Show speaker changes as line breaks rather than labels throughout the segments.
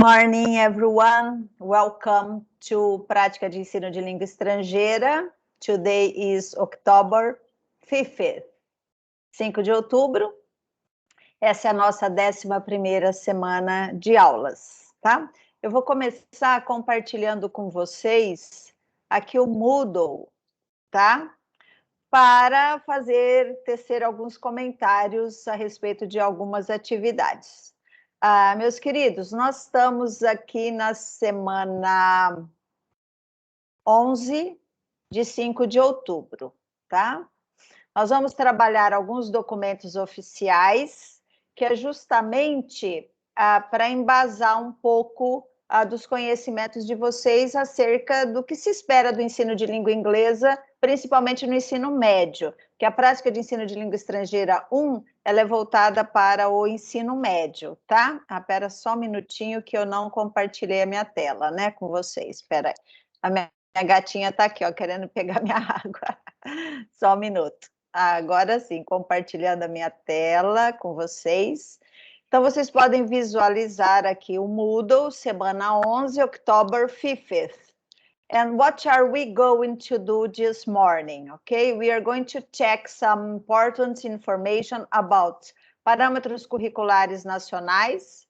Morning, everyone. Welcome to Prática de Ensino de Língua Estrangeira. Today is October 5th, 5 de outubro. Essa é a nossa 11ª semana de aulas, tá? Eu vou começar compartilhando com vocês aqui o Moodle, tá? Para tecer alguns comentários a respeito de algumas atividades. Meus queridos, nós estamos aqui na semana 11 de 5 de outubro, tá? Nós vamos trabalhar alguns documentos oficiais, que é justamente para embasar um pouco dos conhecimentos de vocês acerca do que se espera do ensino de língua inglesa, principalmente no ensino médio, que a prática de ensino de língua estrangeira 1, ela é voltada para o ensino médio, tá? Espera só um minutinho que eu não compartilhei a minha tela, né, com vocês. Espera aí. A minha gatinha está aqui, ó, querendo pegar minha água. Só um minuto. Agora sim, compartilhando a minha tela com vocês. Então, vocês podem visualizar aqui o Moodle, semana 11, October 5th. And what are we going to do this morning? Okay, we are going to check some important information about parâmetros curriculares nacionais,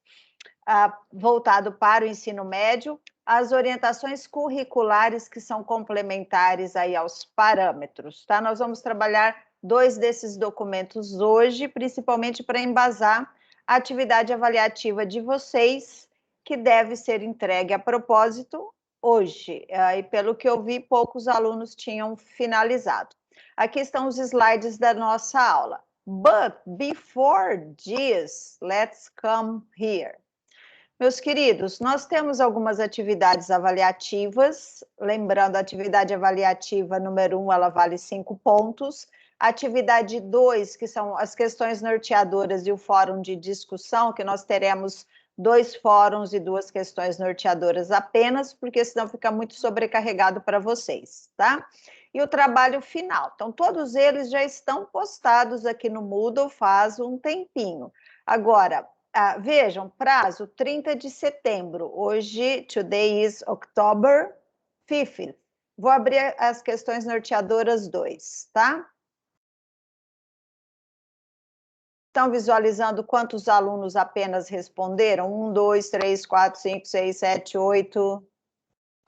voltado para o ensino médio, as orientações curriculares que são complementares aí aos parâmetros, tá? Nós vamos trabalhar 2 desses documentos hoje, principalmente para embasar a atividade avaliativa de vocês, que deve ser entregue a propósito hoje. E pelo que eu vi, poucos alunos tinham finalizado. Aqui estão os slides da nossa aula. But before this, let's come here. Meus queridos, nós temos algumas atividades avaliativas. Lembrando, a atividade avaliativa número 1, ela vale 5 pontos. Atividade 2, que são as questões norteadoras e o fórum de discussão, que nós teremos 2 fóruns e 2 questões norteadoras apenas, porque senão fica muito sobrecarregado para vocês, tá? E o trabalho final. Então, todos eles já estão postados aqui no Moodle faz um tempinho. Agora, vejam, prazo 30 de setembro. Hoje, today is October 5th. Vou abrir as questões norteadoras 2, tá? Estão visualizando quantos alunos apenas responderam? 1, 2, 3, 4, 5, 6, 7, 8,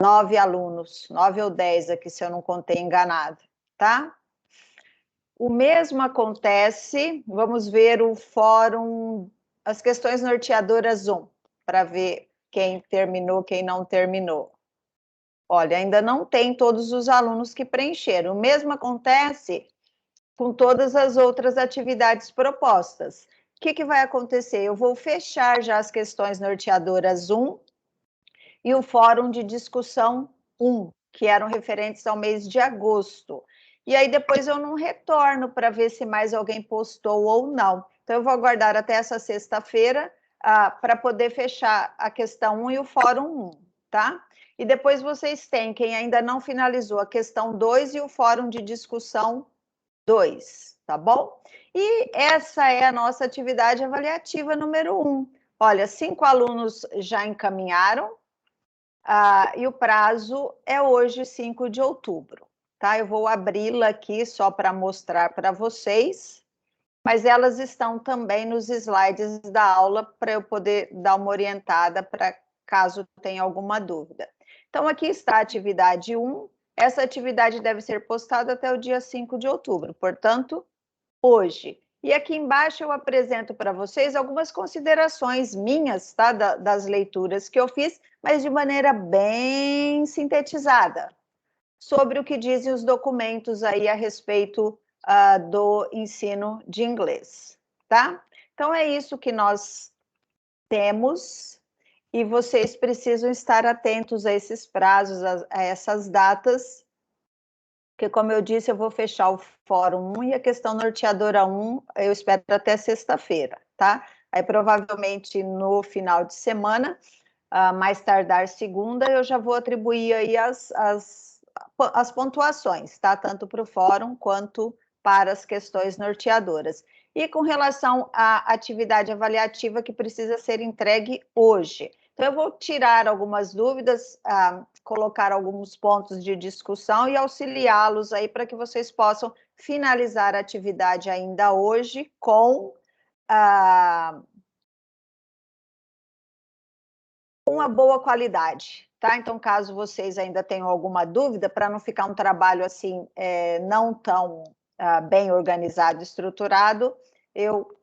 9 alunos. 9 ou 10 aqui, se eu não contei enganado, tá? O mesmo acontece, vamos ver o fórum, as questões norteadoras 1, para ver quem terminou, quem não terminou. Olha, ainda não tem todos os alunos que preencheram. O mesmo acontece com todas as outras atividades propostas. O que vai acontecer? Eu vou fechar já as questões norteadoras 1 e o fórum de discussão 1, que eram referentes ao mês de agosto. E aí depois eu não retorno para ver se mais alguém postou ou não. Então eu vou aguardar até essa sexta-feira para poder fechar a questão 1 e o fórum 1, tá? E depois vocês têm, quem ainda não finalizou, a questão 2 e o fórum de discussão 2, tá bom? E essa é a nossa atividade avaliativa número 1. Olha, 5 alunos já encaminharam, e o prazo é hoje, 5 de outubro, tá? Eu vou abri-la aqui só para mostrar para vocês, mas elas estão também nos slides da aula para eu poder dar uma orientada para caso tenha alguma dúvida. Então, aqui está a atividade 1. Essa atividade deve ser postada até o dia 5 de outubro, portanto, hoje. E aqui embaixo eu apresento para vocês algumas considerações minhas, tá? Das leituras que eu fiz, mas de maneira bem sintetizada, sobre o que dizem os documentos aí a respeito do ensino de inglês, tá? Então, é isso que nós temos, e vocês precisam estar atentos a esses prazos, a essas datas, porque, como eu disse, eu vou fechar o fórum 1 e a questão norteadora 1, eu espero até sexta-feira, tá? Aí, provavelmente, no final de semana, mais tardar segunda, eu já vou atribuir aí as pontuações, tá? Tanto para o fórum quanto para as questões norteadoras. E com relação à atividade avaliativa que precisa ser entregue hoje. Então, eu vou tirar algumas dúvidas, colocar alguns pontos de discussão e auxiliá-los aí para que vocês possam finalizar a atividade ainda hoje com uma boa qualidade, tá? Então, caso vocês ainda tenham alguma dúvida, para não ficar um trabalho assim, não tão bem organizado, estruturado, eu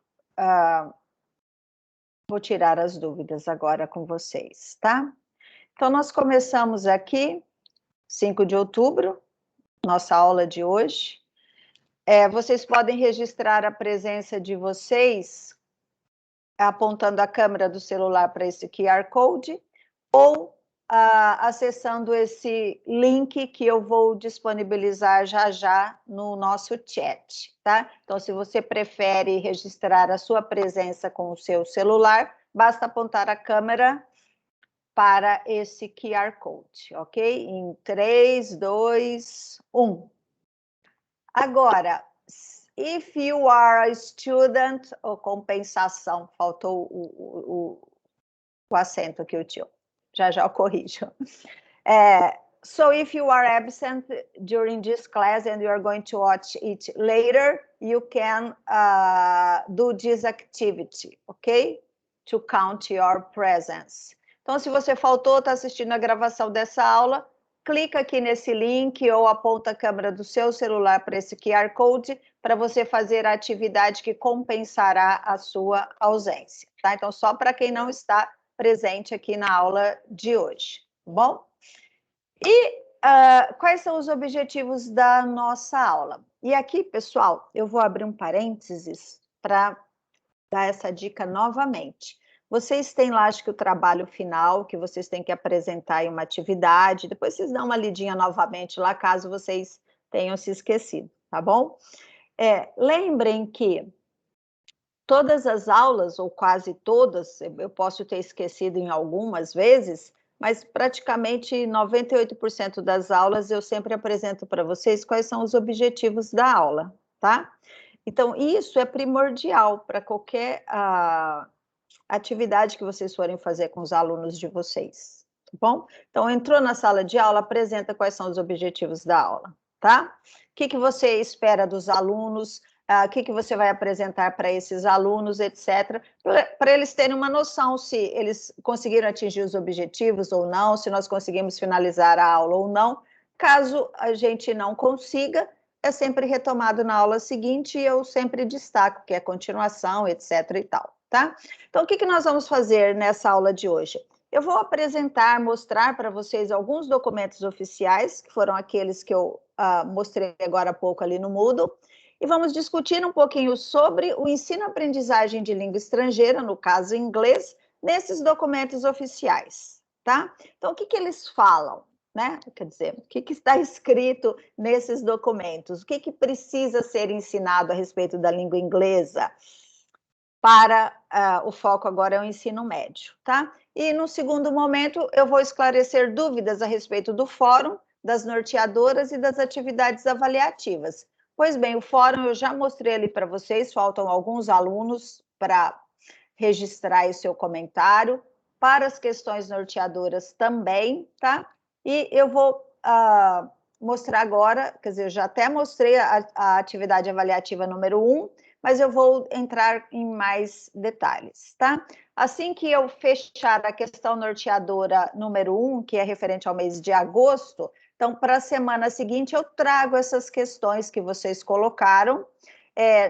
vou tirar as dúvidas agora com vocês, tá? Então, nós começamos aqui, 5 de outubro, nossa aula de hoje. Vocês podem registrar a presença de vocês apontando a câmera do celular para esse QR Code ou acessando esse link que eu vou disponibilizar já no nosso chat, tá? Então, se você prefere registrar a sua presença com o seu celular, basta apontar a câmera para esse QR Code, ok? Em 3, 2, 1. Agora, if you are a student, ou compensação, faltou o acento aqui, o tio. Já eu corrijo. So if you are absent during this class and you are going to watch it later, you can do this activity, ok? To count your presence. Então, se você faltou, está assistindo a gravação dessa aula, clica aqui nesse link ou aponta a câmera do seu celular para esse QR Code para você fazer a atividade que compensará a sua ausência, tá? Então, só para quem não está presente aqui na aula de hoje, tá bom? E quais são os objetivos da nossa aula? E aqui, pessoal, eu vou abrir um parênteses para dar essa dica novamente. Vocês têm lá, acho que o trabalho final, que vocês têm que apresentar em uma atividade, depois vocês dão uma lidinha novamente lá, caso vocês tenham se esquecido, tá bom? Lembrem que todas as aulas, ou quase todas, eu posso ter esquecido em algumas vezes, mas praticamente 98% das aulas eu sempre apresento para vocês quais são os objetivos da aula, tá? Então, isso é primordial para qualquer atividade que vocês forem fazer com os alunos de vocês, tá bom? Então, entrou na sala de aula, apresenta quais são os objetivos da aula, tá? O que você espera dos alunos, o que você vai apresentar para esses alunos, etc., para eles terem uma noção se eles conseguiram atingir os objetivos ou não, se nós conseguimos finalizar a aula ou não. Caso a gente não consiga, é sempre retomado na aula seguinte e eu sempre destaco que é continuação, etc. e tal, tá? Então, o que nós vamos fazer nessa aula de hoje? Eu vou apresentar, mostrar para vocês alguns documentos oficiais, que foram aqueles que eu mostrei agora há pouco ali no Moodle, e vamos discutir um pouquinho sobre o ensino-aprendizagem de língua estrangeira, no caso inglês, nesses documentos oficiais, tá? Então, o que eles falam, né? Quer dizer, o que está escrito nesses documentos? O que precisa ser ensinado a respeito da língua inglesa? Para o foco agora é o ensino médio, tá? E no segundo momento eu vou esclarecer dúvidas a respeito do fórum, das norteadoras e das atividades avaliativas. Pois bem, o fórum eu já mostrei ali para vocês, faltam alguns alunos para registrar o seu comentário, para as questões norteadoras também, tá? E eu vou mostrar agora, quer dizer, eu já até mostrei a atividade avaliativa número 1, mas eu vou entrar em mais detalhes, tá? Assim que eu fechar a questão norteadora número 1, que é referente ao mês de agosto, então, para a semana seguinte, eu trago essas questões que vocês colocaram.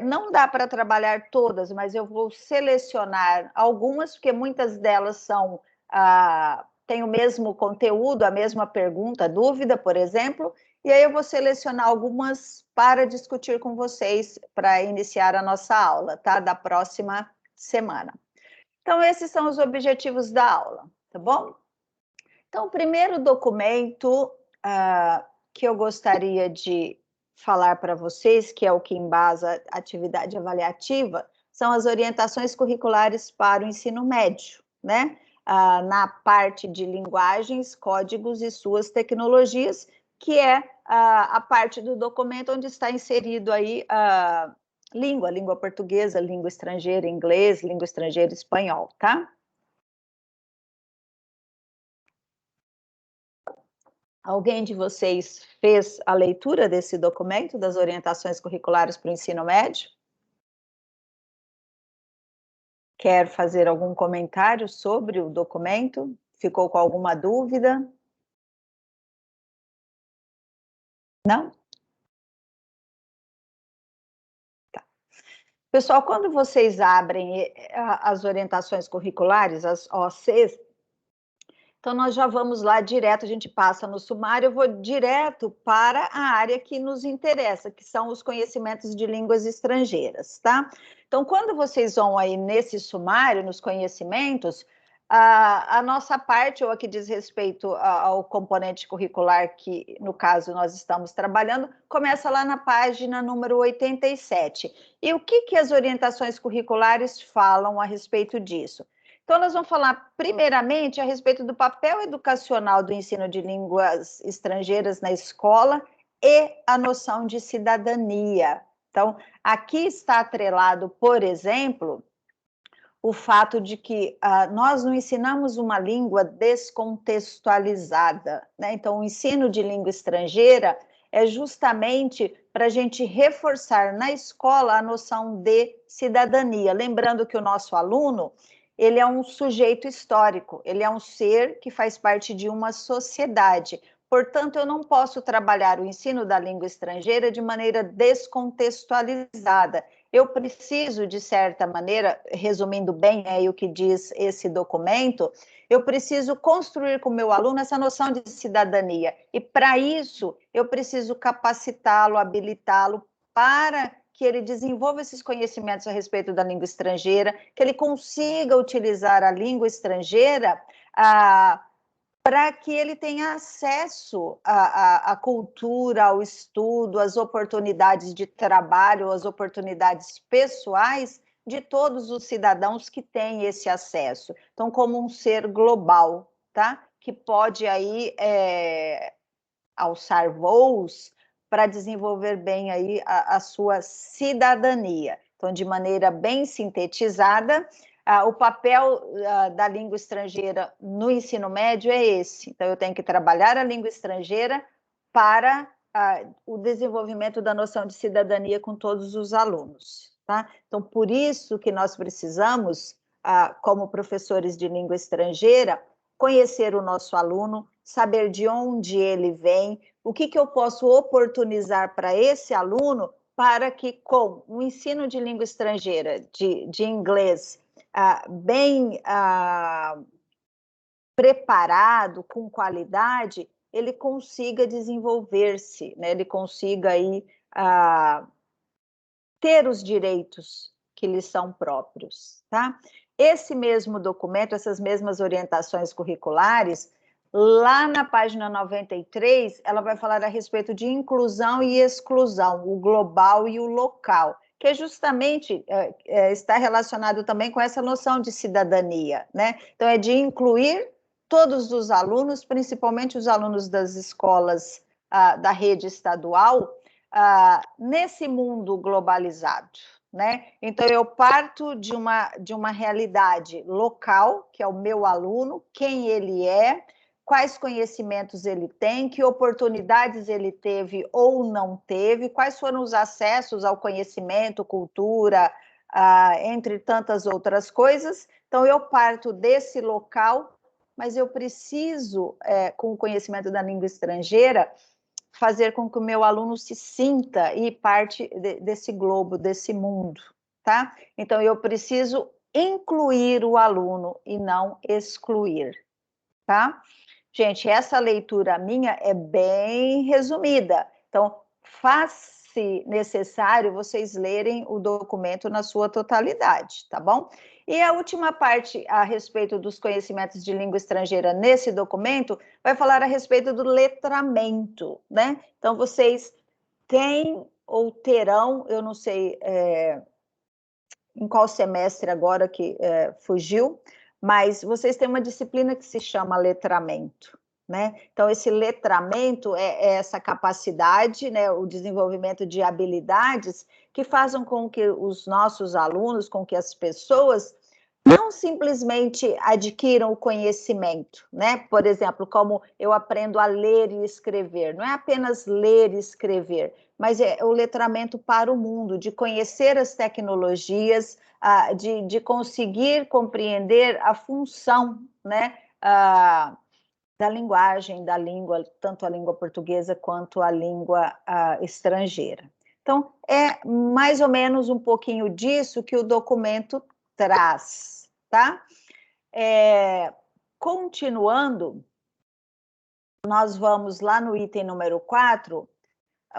Não dá para trabalhar todas, mas eu vou selecionar algumas, porque muitas delas são têm o mesmo conteúdo, a mesma pergunta, dúvida, por exemplo, e aí eu vou selecionar algumas para discutir com vocês para iniciar a nossa aula, tá? Da próxima semana. Então, esses são os objetivos da aula, tá bom? Então, o primeiro documento que eu gostaria de falar para vocês, que é o que embasa a atividade avaliativa, são as orientações curriculares para o ensino médio, né? Na parte de linguagens, códigos e suas tecnologias, que é a parte do documento onde está inserido aí a língua portuguesa, língua estrangeira, inglês, língua estrangeira, espanhol, tá? Alguém de vocês fez a leitura desse documento, das orientações curriculares para o ensino médio? Quer fazer algum comentário sobre o documento? Ficou com alguma dúvida? Não? Tá. Pessoal, quando vocês abrem as orientações curriculares, as OCs, então nós já vamos lá direto, a gente passa no sumário, eu vou direto para a área que nos interessa, que são os conhecimentos de línguas estrangeiras, tá? Então, quando vocês vão aí nesse sumário, nos conhecimentos, a nossa parte, ou a que diz respeito ao componente curricular que, no caso, nós estamos trabalhando, começa lá na página número 87. E o que as orientações curriculares falam a respeito disso? Então, nós vamos falar primeiramente a respeito do papel educacional do ensino de línguas estrangeiras na escola e a noção de cidadania. Então, aqui está atrelado, por exemplo, o fato de que nós não ensinamos uma língua descontextualizada, né? Então, o ensino de língua estrangeira é justamente para a gente reforçar na escola a noção de cidadania. Lembrando que o nosso aluno, ele é um sujeito histórico, ele é um ser que faz parte de uma sociedade. Portanto, eu não posso trabalhar o ensino da língua estrangeira de maneira descontextualizada. Eu preciso, de certa maneira, resumindo bem o que diz esse documento, eu preciso construir com o meu aluno essa noção de cidadania. E, para isso, eu preciso capacitá-lo, habilitá-lo para que ele desenvolva esses conhecimentos a respeito da língua estrangeira, que ele consiga utilizar a língua estrangeira para que ele tenha acesso à cultura, ao estudo, às oportunidades de trabalho, às oportunidades pessoais de todos os cidadãos que têm esse acesso. Então, como um ser global, tá? Que pode aí alçar voos para desenvolver bem aí a sua cidadania. Então, de maneira bem sintetizada, o papel da língua estrangeira no ensino médio é esse. Então, eu tenho que trabalhar a língua estrangeira para o desenvolvimento da noção de cidadania com todos os alunos, tá? Então, por isso que nós precisamos, como professores de língua estrangeira, conhecer o nosso aluno, saber de onde ele vem, o que eu posso oportunizar para esse aluno para que, com o ensino de língua estrangeira, de inglês, bem preparado, com qualidade, ele consiga desenvolver-se, né? Ele consiga aí, ter os direitos que lhes são próprios, tá? Esse mesmo documento, essas mesmas orientações curriculares, lá na página 93, ela vai falar a respeito de inclusão e exclusão, o global e o local, que justamente está relacionado também com essa noção de cidadania, né? Então, é de incluir todos os alunos, principalmente os alunos das escolas da rede estadual, nesse mundo globalizado, né? Então, eu parto de uma realidade local, que é o meu aluno, quem ele é, quais conhecimentos ele tem, que oportunidades ele teve ou não teve, quais foram os acessos ao conhecimento, cultura, entre tantas outras coisas. Então, eu parto desse local, mas eu preciso, com o conhecimento da língua estrangeira, fazer com que o meu aluno se sinta e parte desse globo, desse mundo, tá? Então, eu preciso incluir o aluno e não excluir, tá? Gente, essa leitura minha é bem resumida, então, faz-se necessário vocês lerem o documento na sua totalidade, tá bom? E a última parte a respeito dos conhecimentos de língua estrangeira nesse documento vai falar a respeito do letramento, né? Então, vocês têm ou terão, eu não sei em qual semestre agora que fugiu, mas vocês têm uma disciplina que se chama letramento, né? Então, esse letramento é essa capacidade, né, o desenvolvimento de habilidades que façam com que os nossos alunos, com que as pessoas não simplesmente adquiram o conhecimento, né? Por exemplo, como eu aprendo a ler e escrever. Não é apenas ler e escrever, mas é o letramento para o mundo, de conhecer as tecnologias, de conseguir compreender a função, né? Da linguagem, da língua, tanto a língua portuguesa quanto a língua estrangeira. Então, é mais ou menos um pouquinho disso que o documento traz, tá? Continuando, nós vamos lá no item número 4,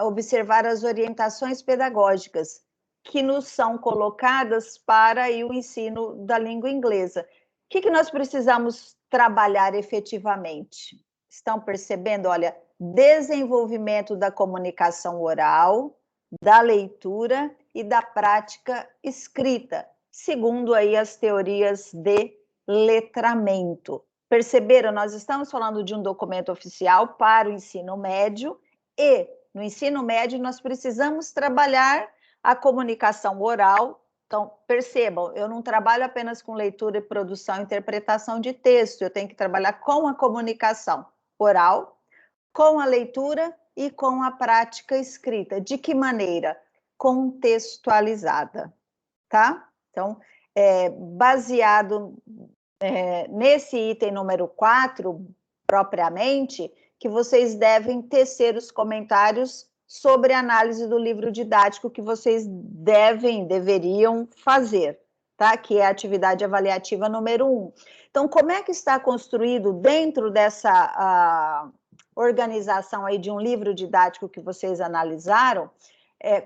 observar as orientações pedagógicas que nos são colocadas para aí, o ensino da língua inglesa. O que nós precisamos trabalhar efetivamente? Estão percebendo? Olha, desenvolvimento da comunicação oral, da leitura e da prática escrita, segundo aí as teorias de letramento. Perceberam? Nós estamos falando de um documento oficial para o ensino médio e no ensino médio nós precisamos trabalhar a comunicação oral. Então, percebam, eu não trabalho apenas com leitura e produção e interpretação de texto, eu tenho que trabalhar com a comunicação oral, com a leitura e com a prática escrita. De que maneira? Contextualizada, tá? Então, baseado nesse item número 4, propriamente, que vocês devem tecer os comentários sobre a análise do livro didático que vocês deveriam fazer, tá? Que é a atividade avaliativa número 1. Então, como é que está construído dentro dessa organização aí de um livro didático que vocês analisaram?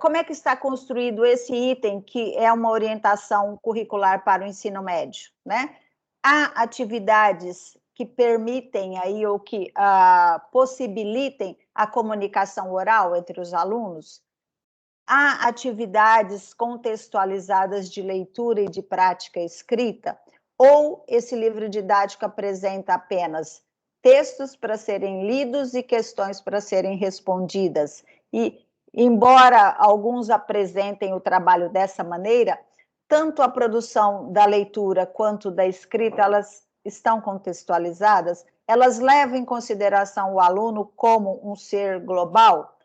Como é que está construído esse item que é uma orientação curricular para o ensino médio, né? Há atividades que permitem aí ou que possibilitem a comunicação oral entre os alunos? Há atividades contextualizadas de leitura e de prática escrita? Ou esse livro didático apresenta apenas textos para serem lidos e questões para serem respondidas? E, embora alguns apresentem o trabalho dessa maneira, tanto a produção da leitura quanto da escrita, elas estão contextualizadas? Elas levam em consideração o aluno como um ser global,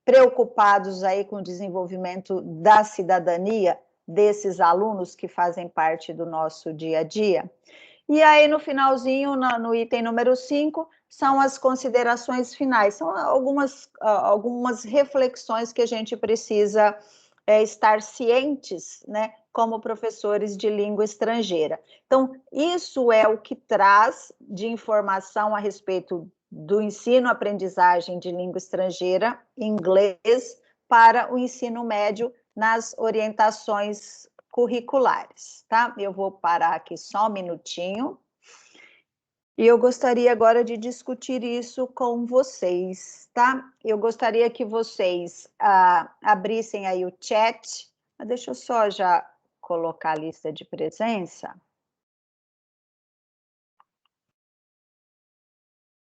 preocupados aí com o desenvolvimento da cidadania desses alunos que fazem parte do nosso dia a dia? E aí, no finalzinho, no item número 5, são as considerações finais. São algumas reflexões que a gente precisa estar cientes, né, como professores de língua estrangeira. Então, isso é o que traz de informação a respeito do ensino-aprendizagem de língua estrangeira, inglês, para o ensino médio nas orientações curriculares, tá? Eu vou parar aqui só um minutinho. E eu gostaria agora de discutir isso com vocês, tá? Eu gostaria que vocês abrissem aí o chat. Mas deixa eu só já colocar a lista de presença.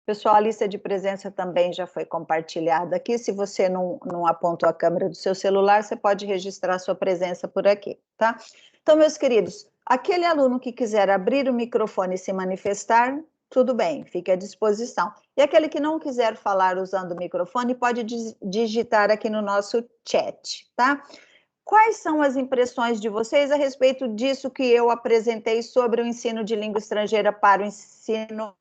Pessoal, a lista de presença também já foi compartilhada aqui. Se você não apontou a câmera do seu celular, você pode registrar a sua presença por aqui, tá? Então, meus queridos, aquele aluno que quiser abrir o microfone e se manifestar, tudo bem, fique à disposição. E aquele que não quiser falar usando o microfone, pode digitar aqui no nosso chat, tá? Quais são as impressões de vocês a respeito disso que eu apresentei sobre o ensino de língua estrangeira para o ensino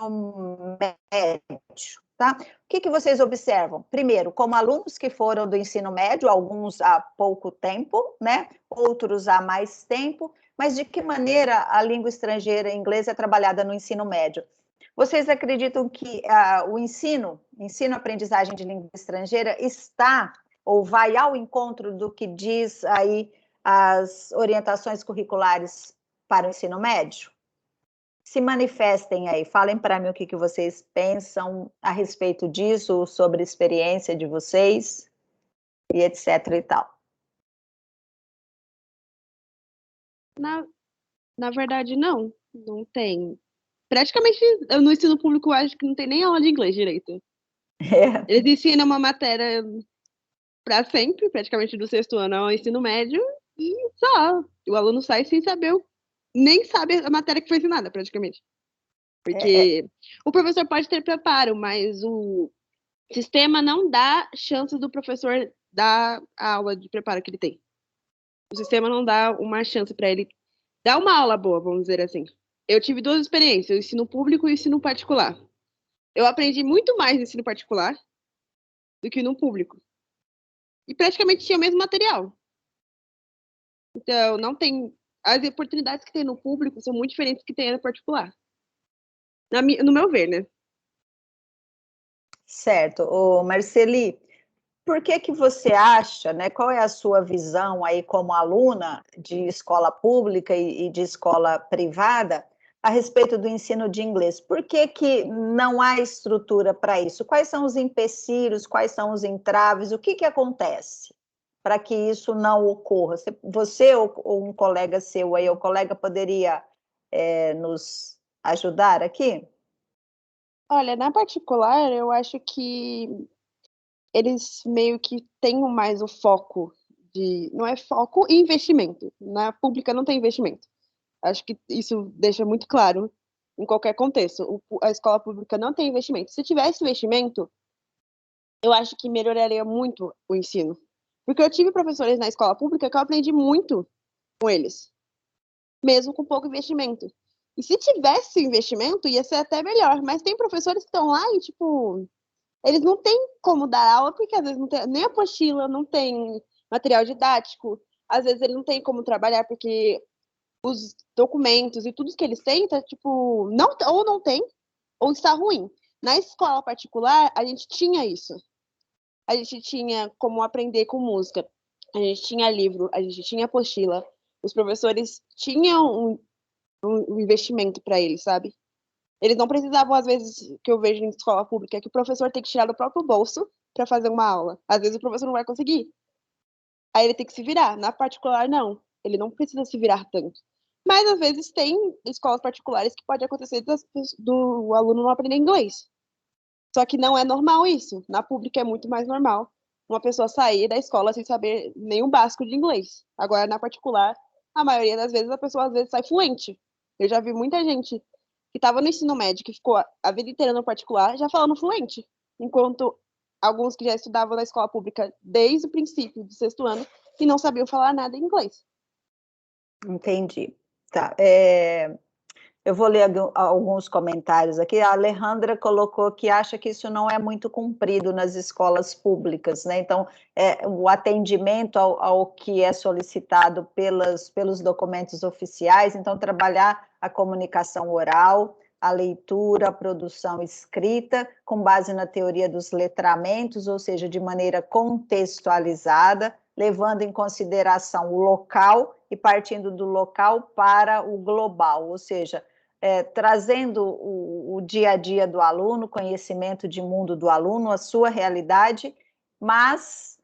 médio, tá? O que vocês observam? Primeiro, como alunos que foram do ensino médio, alguns há pouco tempo, né? Outros há mais tempo, mas de que maneira a língua estrangeira inglesa é trabalhada no ensino médio? Vocês acreditam que o ensino-aprendizagem de língua estrangeira está ou vai ao encontro do que diz aí as orientações curriculares para o ensino médio? Se manifestem aí, falem para mim o que vocês pensam a respeito disso, sobre a experiência de vocês, e etc e tal.
Na verdade, não tem. Praticamente, no ensino público, eu acho que não tem nem aula de inglês direito. Eles ensinam uma matéria para sempre, praticamente do 6º ano ao ensino médio, e só. O aluno sai sem saber nem sabe a matéria que foi ensinada, praticamente. Porque o professor pode ter preparo, mas o sistema não dá chance do professor dar a aula de preparo que ele tem. O sistema não dá uma chance para ele dar uma aula boa, vamos dizer assim. Eu tive 2 experiências, o ensino público e o ensino particular. Eu aprendi muito mais no ensino particular do que no público. E praticamente tinha o mesmo material. Então, não tem... As oportunidades que tem no público são muito diferentes do que tem no particular. No meu ver, né?
Certo. Ô, Marceli, por que você acha, né? Qual é a sua visão aí como aluna de escola pública e de escola privada a respeito do ensino de inglês? Por que não há estrutura para isso? Quais são os empecilhos, quais são os entraves, o que acontece para que isso não ocorra? Você ou um colega seu aí, o colega poderia nos ajudar aqui?
Olha, na particular, eu acho que eles meio que têm mais o foco de... Não é foco e investimento. Na pública não tem investimento. Acho que isso deixa muito claro em qualquer contexto. A escola pública não tem investimento. Se tivesse investimento, eu acho que melhoraria muito o ensino. Porque eu tive professores na escola pública que eu aprendi muito com eles, mesmo com pouco investimento. E se tivesse investimento, ia ser até melhor. Mas tem professores que estão lá e, tipo, eles não têm como dar aula, porque às vezes não tem nem apostila, não tem material didático, às vezes ele não tem como trabalhar, porque os documentos e tudo que eles têm, tá, tipo, ou não tem, ou está ruim. Na escola particular, a gente tinha isso. A gente tinha como aprender com música, a gente tinha livro, a gente tinha apostila. Os professores tinham um investimento para eles, sabe? Eles não precisavam, às vezes, que eu vejo em escola pública, que o professor tem que tirar do próprio bolso para fazer uma aula. Às vezes o professor não vai conseguir. Aí ele tem que se virar. Na particular, não. Ele não precisa se virar tanto. Mas, às vezes, tem escolas particulares que pode acontecer do aluno não aprender inglês. Só que não é normal isso. Na pública é muito mais normal uma pessoa sair da escola sem saber nenhum básico de inglês. Agora, na particular, a maioria das vezes, a pessoa às vezes sai fluente. Eu já vi muita gente que estava no ensino médio, que ficou a vida inteira no particular, já falando fluente. Enquanto alguns que já estudavam na escola pública desde o princípio do 6º ano e não sabiam falar nada em inglês.
Entendi. Tá. Eu vou ler alguns comentários aqui. A Alejandra colocou que acha que isso não é muito cumprido nas escolas públicas, né? Então, o atendimento ao que é solicitado pelos documentos oficiais, então, trabalhar a comunicação oral, a leitura, a produção escrita, com base na teoria dos letramentos, ou seja, de maneira contextualizada, levando em consideração o local e partindo do local para o global, ou seja, trazendo o dia a dia do aluno, conhecimento de mundo do aluno, a sua realidade, mas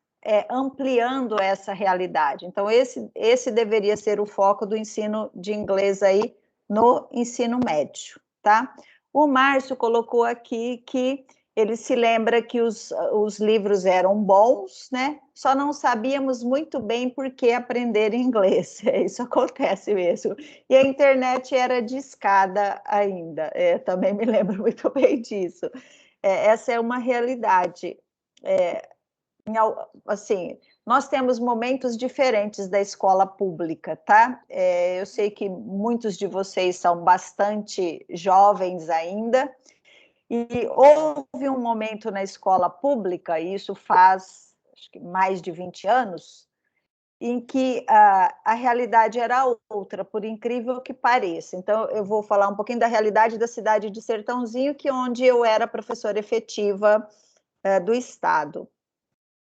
ampliando essa realidade. Então, esse deveria ser o foco do ensino de inglês aí no ensino médio, tá? O Márcio colocou aqui que ele se lembra que os livros eram bons, né? Só não sabíamos muito bem por que aprender inglês. Isso acontece mesmo. E a internet era discada ainda. Também me lembro muito bem disso. Essa é uma realidade. Assim, nós temos momentos diferentes da escola pública, tá? Eu sei que muitos de vocês são bastante jovens ainda, e houve um momento na escola pública, e isso faz acho que mais de 20 anos, em que a realidade era outra, por incrível que pareça. Então, eu vou falar um pouquinho da realidade da cidade de Sertãozinho, que onde eu era professora efetiva do Estado.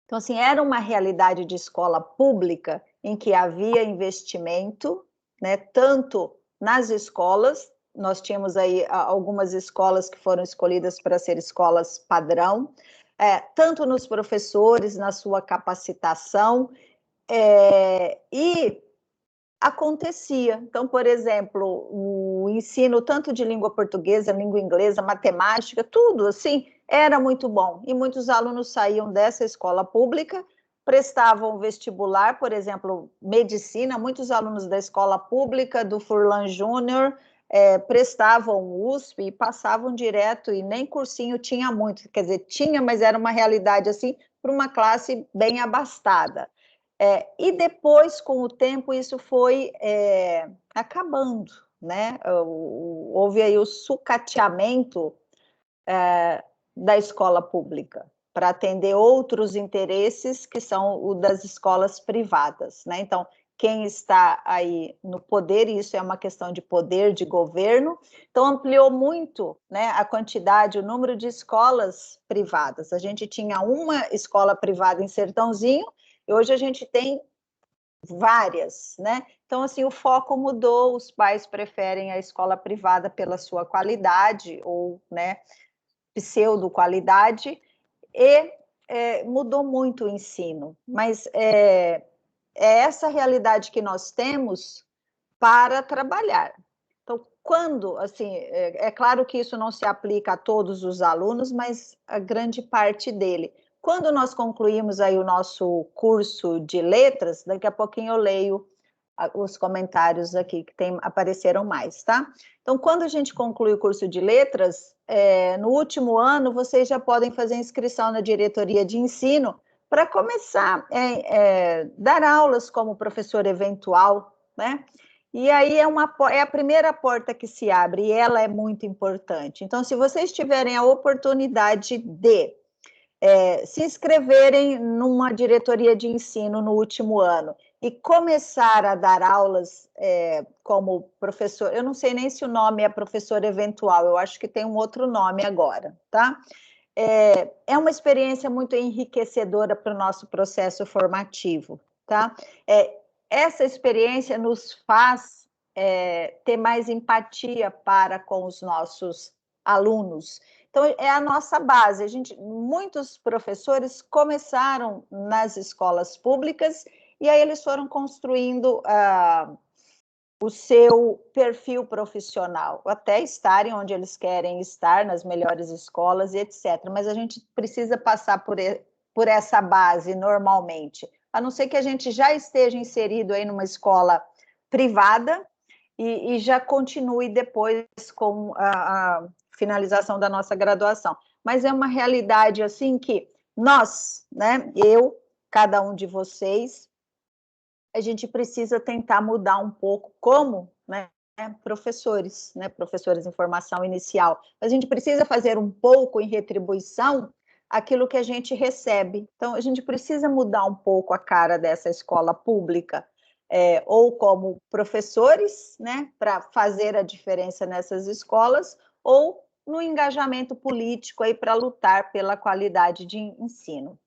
Então, assim, era uma realidade de escola pública em que havia investimento, né, tanto nas escolas. Nós tínhamos aí algumas escolas que foram escolhidas para ser escolas padrão, tanto nos professores, na sua capacitação, e acontecia. Então, por exemplo, o ensino tanto de língua portuguesa, língua inglesa, matemática, tudo assim, era muito bom. E muitos alunos saíam dessa escola pública prestavam vestibular, por exemplo, medicina, muitos alunos da escola pública, do Furlan Júnior, prestavam USP e passavam direto, e nem cursinho tinha muito, quer dizer, tinha, mas era uma realidade assim, para uma classe bem abastada. E depois, com o tempo, isso foi acabando, né? Houve aí o sucateamento da escola pública para atender outros interesses que são o das escolas privadas, né? Então, quem está aí no poder, isso é uma questão de poder, de governo, então ampliou muito, né, a quantidade, o número de escolas privadas. A gente tinha uma escola privada em Sertãozinho, e hoje a gente tem várias, né? Então, assim, o foco mudou, os pais preferem a escola privada pela sua qualidade, ou, né, pseudo-qualidade, e mudou muito o ensino. Mas é essa realidade que nós temos para trabalhar. Então, quando, assim, é claro que isso não se aplica a todos os alunos, mas a grande parte dele. Quando nós concluímos aí o nosso curso de letras, daqui a pouquinho eu leio os comentários aqui que apareceram mais, tá? Então, quando a gente conclui o curso de letras, no último ano, vocês já podem fazer inscrição na diretoria de ensino para começar a dar aulas como professor eventual, né? E aí é a primeira porta que se abre, e ela é muito importante. Então, se vocês tiverem a oportunidade de se inscreverem numa diretoria de ensino no último ano e começar a dar aulas como professor, eu não sei nem se o nome é professor eventual, eu acho que tem um outro nome agora, tá? É uma experiência muito enriquecedora para o nosso processo formativo, tá? Essa experiência nos faz ter mais empatia para com os nossos alunos. Então, é a nossa base. Muitos professores começaram nas escolas públicas e aí eles foram construindo o seu perfil profissional, até estarem onde eles querem estar, nas melhores escolas e etc. Mas a gente precisa passar por essa base normalmente, a não ser que a gente já esteja inserido aí numa escola privada e já continue depois com a finalização da nossa graduação. Mas é uma realidade assim que nós, né, eu, cada um de vocês, a gente precisa tentar mudar um pouco como, né, professores, né, professores em formação inicial. A gente precisa fazer um pouco em retribuição aquilo que a gente recebe. Então, a gente precisa mudar um pouco a cara dessa escola pública, ou como professores, né, para fazer a diferença nessas escolas, ou no engajamento político aí para lutar pela qualidade de ensino.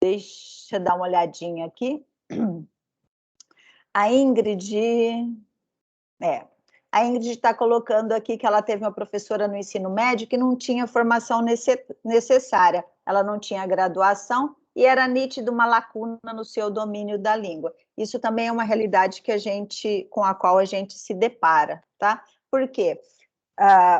Deixa eu dar uma olhadinha aqui. A Ingrid está colocando aqui que ela teve uma professora no ensino médio que não tinha formação necessária, ela não tinha graduação e era nítido uma lacuna no seu domínio da língua. Isso também é uma realidade com a qual a gente se depara, tá? Por quê?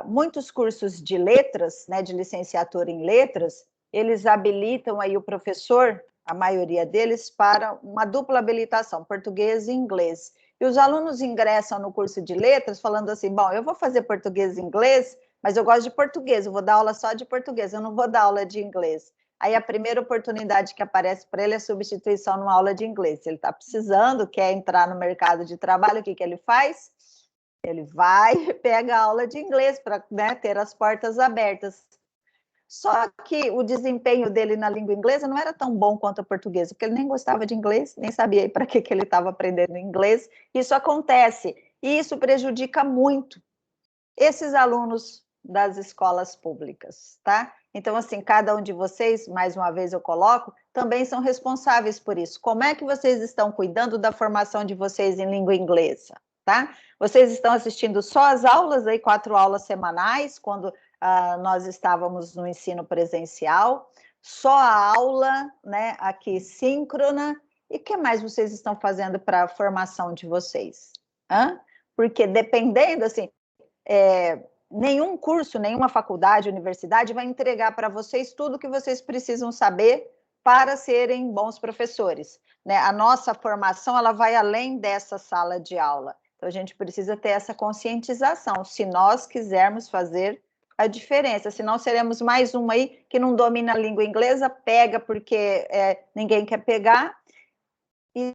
Muitos cursos de letras, né, de licenciatura em letras, eles habilitam aí o professor, a maioria deles, para uma dupla habilitação, português e inglês. E os alunos ingressam no curso de letras falando assim, bom, eu vou fazer português e inglês, mas eu gosto de português, eu vou dar aula só de português, eu não vou dar aula de inglês. Aí a primeira oportunidade que aparece para ele é substituição numa aula de inglês. Se ele está precisando, quer entrar no mercado de trabalho, o que ele faz? Ele vai, pega a aula de inglês para, né, ter as portas abertas. Só que o desempenho dele na língua inglesa não era tão bom quanto a portuguesa, porque ele nem gostava de inglês, nem sabia para que ele estava aprendendo inglês. Isso acontece, e isso prejudica muito esses alunos das escolas públicas, tá? Então, assim, cada um de vocês, mais uma vez eu coloco, também são responsáveis por isso. Como é que vocês estão cuidando da formação de vocês em língua inglesa, tá? Vocês estão assistindo só as aulas, aí 4 aulas semanais, quando nós estávamos no ensino presencial, só a aula, né, aqui síncrona, e o que mais vocês estão fazendo para a formação de vocês? Porque dependendo, assim, nenhum curso, nenhuma faculdade, universidade vai entregar para vocês tudo que vocês precisam saber para serem bons professores, né? A nossa formação, ela vai além dessa sala de aula. Então, a gente precisa ter essa conscientização, se nós quisermos fazer a diferença, senão seremos mais uma aí que não domina a língua inglesa, pega porque ninguém quer pegar, e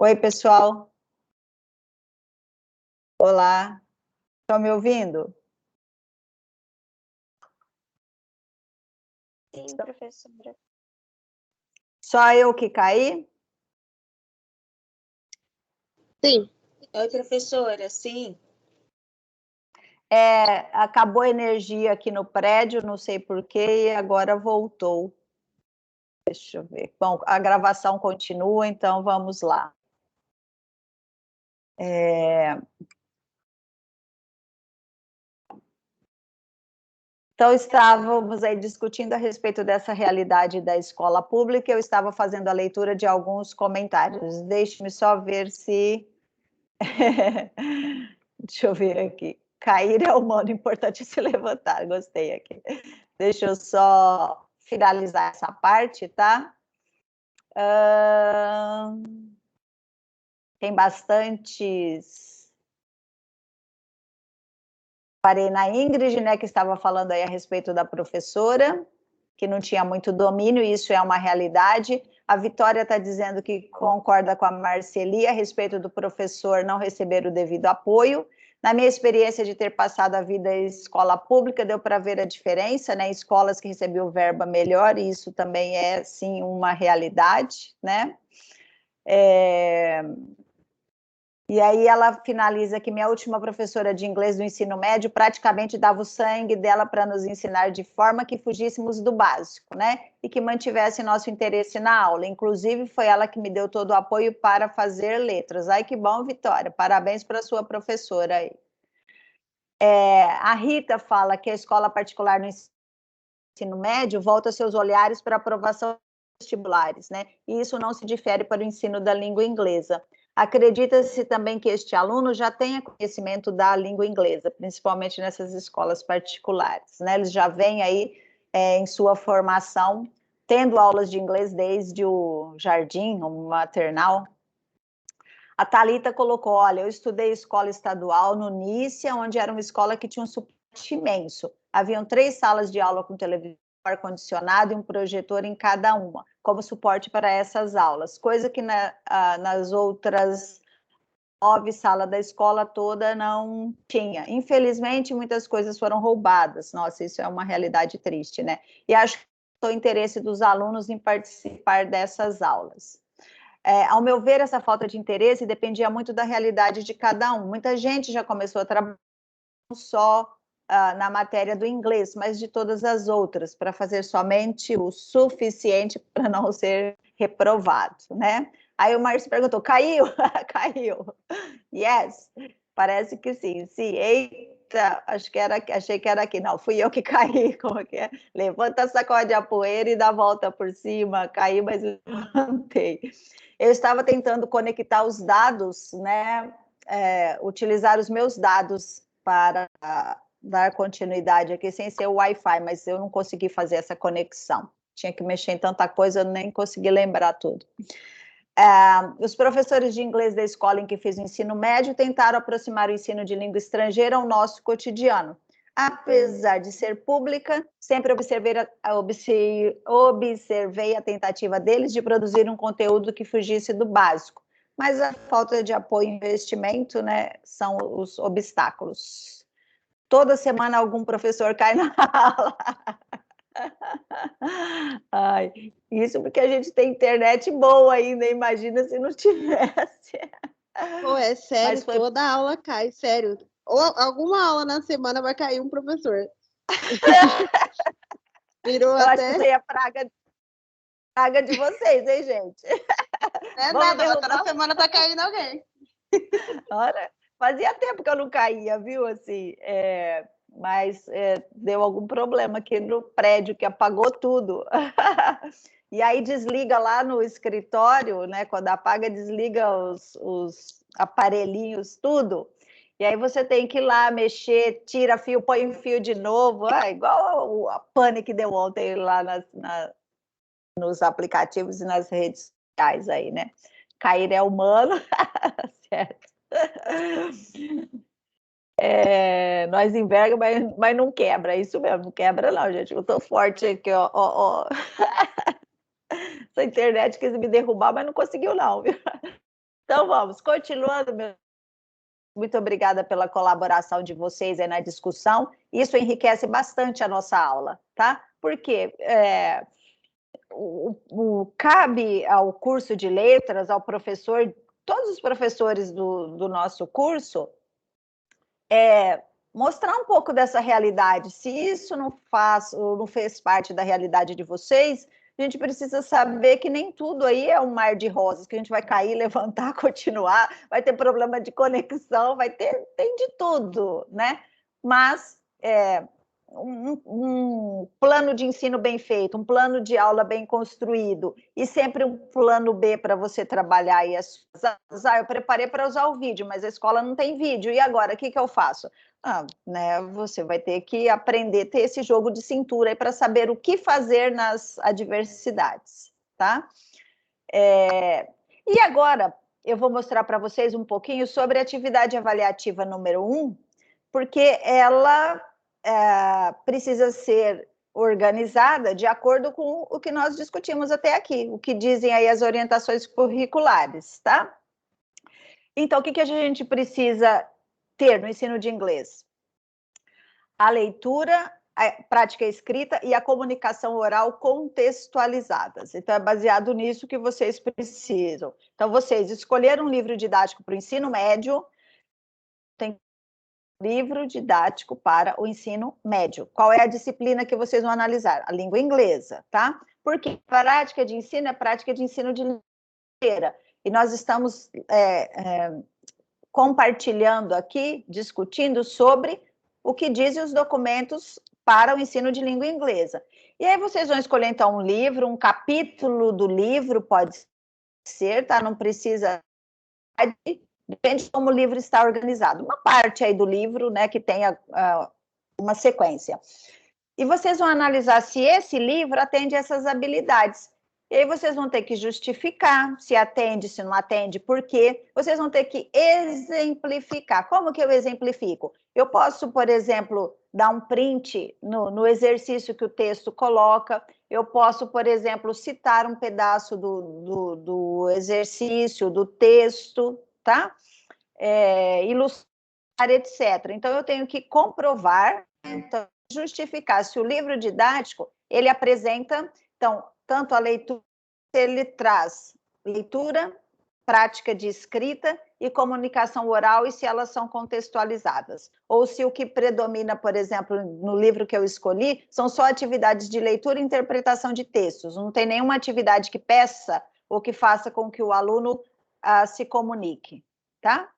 Oi, pessoal. Olá. Estão me ouvindo?
Sim, professora.
Só eu que caí?
Sim.
Oi, professora, sim.
Acabou a energia aqui no prédio, não sei porquê, e agora voltou. Deixa eu ver. Bom, a gravação continua, então vamos lá. Então, estávamos aí discutindo a respeito dessa realidade da escola pública, eu estava fazendo a leitura de alguns comentários. Deixe-me só ver se... Deixa eu ver aqui. Cair é humano, importante se levantar. Gostei aqui. Deixa eu só finalizar essa parte, tá? Tem bastantes... Parei na Ingrid, né, que estava falando aí a respeito da professora, que não tinha muito domínio, e isso é uma realidade. A Vitória está dizendo que concorda com a Marceli a respeito do professor não receber o devido apoio. Na minha experiência de ter passado a vida em escola pública, deu para ver a diferença, né? Escolas que recebiam verba melhor, e isso também é, sim, uma realidade, né? E aí ela finaliza que minha última professora de inglês do ensino médio praticamente dava o sangue dela para nos ensinar de forma que fugíssemos do básico, né? E que mantivesse nosso interesse na aula. Inclusive, foi ela que me deu todo o apoio para fazer letras. Ai, que bom, Vitória. Parabéns para a sua professora aí. A Rita fala que a escola particular no ensino médio volta seus olhares para a aprovação vestibulares, né? E isso não se difere para o ensino da língua inglesa. Acredita-se também que este aluno já tenha conhecimento da língua inglesa, principalmente nessas escolas particulares, né? Eles já vêm aí em sua formação, tendo aulas de inglês desde o jardim, o maternal. A Thalita colocou, olha, eu estudei escola estadual no Nícia, onde era uma escola que tinha um suporte imenso. Haviam 3 salas de aula com televisão, ar-condicionado e um projetor em cada uma, como suporte para essas aulas, coisa que nas outras 9 salas da escola toda não tinha. Infelizmente, muitas coisas foram roubadas. Nossa, isso é uma realidade triste, né? E acho que é o interesse dos alunos em participar dessas aulas. Ao meu ver, essa falta de interesse dependia muito da realidade de cada um. Muita gente já começou a trabalhar não só na matéria do inglês, mas de todas as outras, para fazer somente o suficiente para não ser reprovado, né? Aí o Márcio perguntou, caiu? Caiu. Yes, parece que sim. Sim, eita, achei que era aqui. Não, fui eu que caí, como que é? Levanta, sacode a poeira e dá volta por cima. Caí, mas levantei. Eu estava tentando conectar os dados, né? Utilizar os meus dados para dar continuidade aqui, sem ser o Wi-Fi, mas eu não consegui fazer essa conexão. Tinha que mexer em tanta coisa, eu nem consegui lembrar tudo. Os professores de inglês da escola em que fiz o ensino médio tentaram aproximar o ensino de língua estrangeira ao nosso cotidiano. Apesar de ser pública, sempre observei a tentativa deles de produzir um conteúdo que fugisse do básico, mas a falta de apoio e investimento, né, são os obstáculos. Toda semana algum professor cai na aula. Ai, isso porque a gente tem internet boa ainda, imagina se não tivesse.
Pô, é sério,
Foi...
toda aula cai, sério. Ou alguma aula na semana vai cair um professor. Virou
Eu
até...
acho que isso aí é praga de vocês, hein, gente?
Não é
Vamos
nada,
derrubar...
toda semana tá caindo alguém.
Olha, fazia tempo que eu não caía, viu, assim, mas deu algum problema aqui no prédio, que apagou tudo. E aí desliga lá no escritório, né, quando apaga, desliga os aparelhinhos, tudo. E aí você tem que ir lá mexer, tira fio, põe um fio de novo, igual a pane que deu ontem lá nos aplicativos e nas redes sociais aí, né? Cair é humano, certo? Nós enverga, mas não quebra, é isso mesmo, não quebra não, gente. Eu tô forte aqui, ó. Essa internet quis me derrubar, mas não conseguiu não, viu? Então, vamos, continuando, muito obrigada pela colaboração de vocês aí na discussão. Isso enriquece bastante a nossa aula, tá? Porque cabe ao curso de letras, ao professor, todos os professores do nosso curso, mostrar um pouco dessa realidade. Se isso não fez parte da realidade de vocês, a gente precisa saber que nem tudo aí é um mar de rosas, que a gente vai cair, levantar, continuar, vai ter problema de conexão, tem de tudo, né? Mas um plano de ensino bem feito, um plano de aula bem construído e sempre um plano B para você trabalhar. E eu preparei para usar o vídeo, mas a escola não tem vídeo, e agora, o que eu faço? Né, você vai ter que aprender a ter esse jogo de cintura aí para saber o que fazer nas adversidades, tá? E agora eu vou mostrar para vocês um pouquinho sobre a atividade avaliativa número 1, porque ela precisa ser organizada de acordo com o que nós discutimos até aqui, o que dizem aí as orientações curriculares, tá? Então, o que a gente precisa ter no ensino de inglês? A leitura, a prática escrita e a comunicação oral contextualizadas. Então, é baseado nisso que vocês precisam. Então, vocês escolheram um livro didático para o ensino médio, tem livro didático para o ensino médio. Qual é a disciplina que vocês vão analisar? A língua inglesa, tá? Porque prática de ensino é prática de ensino de língua inteira. E nós estamos compartilhando aqui, discutindo sobre o que dizem os documentos para o ensino de língua inglesa. E aí vocês vão escolher, então, um livro, um capítulo do livro, pode ser, tá? Não precisa... Depende de como o livro está organizado. Uma parte aí do livro, né, que tenha uma sequência. E vocês vão analisar se esse livro atende essas habilidades. E aí vocês vão ter que justificar se atende, se não atende, por quê. Vocês vão ter que exemplificar. Como que eu exemplifico? Eu posso, por exemplo, dar um print no exercício que o texto coloca. Eu posso, por exemplo, citar um pedaço do exercício, do texto, tá? Ilustrar, etc. Então, eu tenho que comprovar, então, justificar se o livro didático, ele apresenta, então, tanto a leitura, ele traz leitura, prática de escrita e comunicação oral, e se elas são contextualizadas. Ou se o que predomina, por exemplo, no livro que eu escolhi, são só atividades de leitura e interpretação de textos, não tem nenhuma atividade que peça ou que faça com que o aluno se comunique, tá?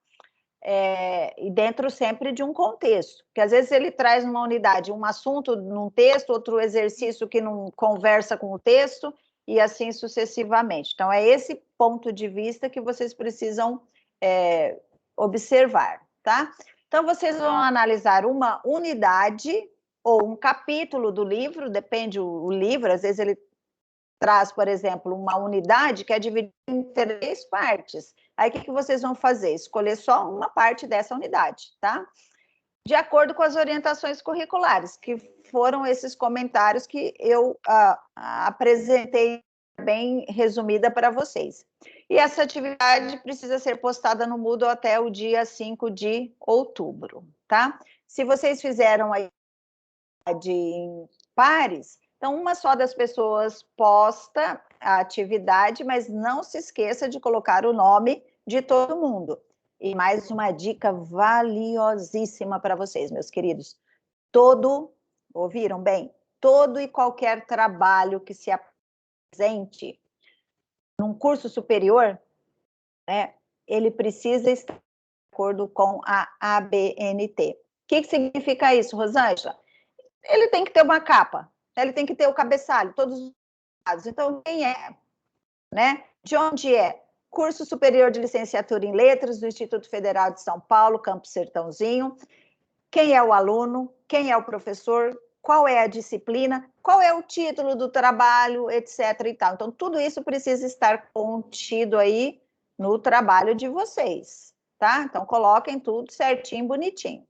E dentro sempre de um contexto, porque às vezes ele traz numa unidade um assunto num texto, outro exercício que não conversa com o texto, e assim sucessivamente. Então, é esse ponto de vista que vocês precisam observar, tá? Então, vocês vão analisar uma unidade ou um capítulo do livro, depende o livro, às vezes ele traz, por exemplo, uma unidade que é dividida em 3 partes. Aí, o que vocês vão fazer? Escolher só uma parte dessa unidade, tá? De acordo com as orientações curriculares, que foram esses comentários que eu apresentei bem resumida para vocês. E essa atividade precisa ser postada no Moodle até o dia 5 de outubro, tá? Se vocês fizeram aí em pares, então uma só das pessoas posta a atividade, mas não se esqueça de colocar o nome de todo mundo. E mais uma dica valiosíssima para vocês, meus queridos. Ouviram bem? Todo e qualquer trabalho que se apresente num curso superior, né, ele precisa estar de acordo com a ABNT. O que significa isso, Rosângela? Ele tem que ter uma capa, ele tem que ter o cabeçalho, todos os dados. Então, quem é? Né? De onde é? Curso Superior de Licenciatura em Letras do Instituto Federal de São Paulo, Campus Sertãozinho. Quem é o aluno? Quem é o professor? Qual é a disciplina? Qual é o título do trabalho, etc. e tal. Então, tudo isso precisa estar contido aí no trabalho de vocês, tá? Então, coloquem tudo certinho, bonitinho.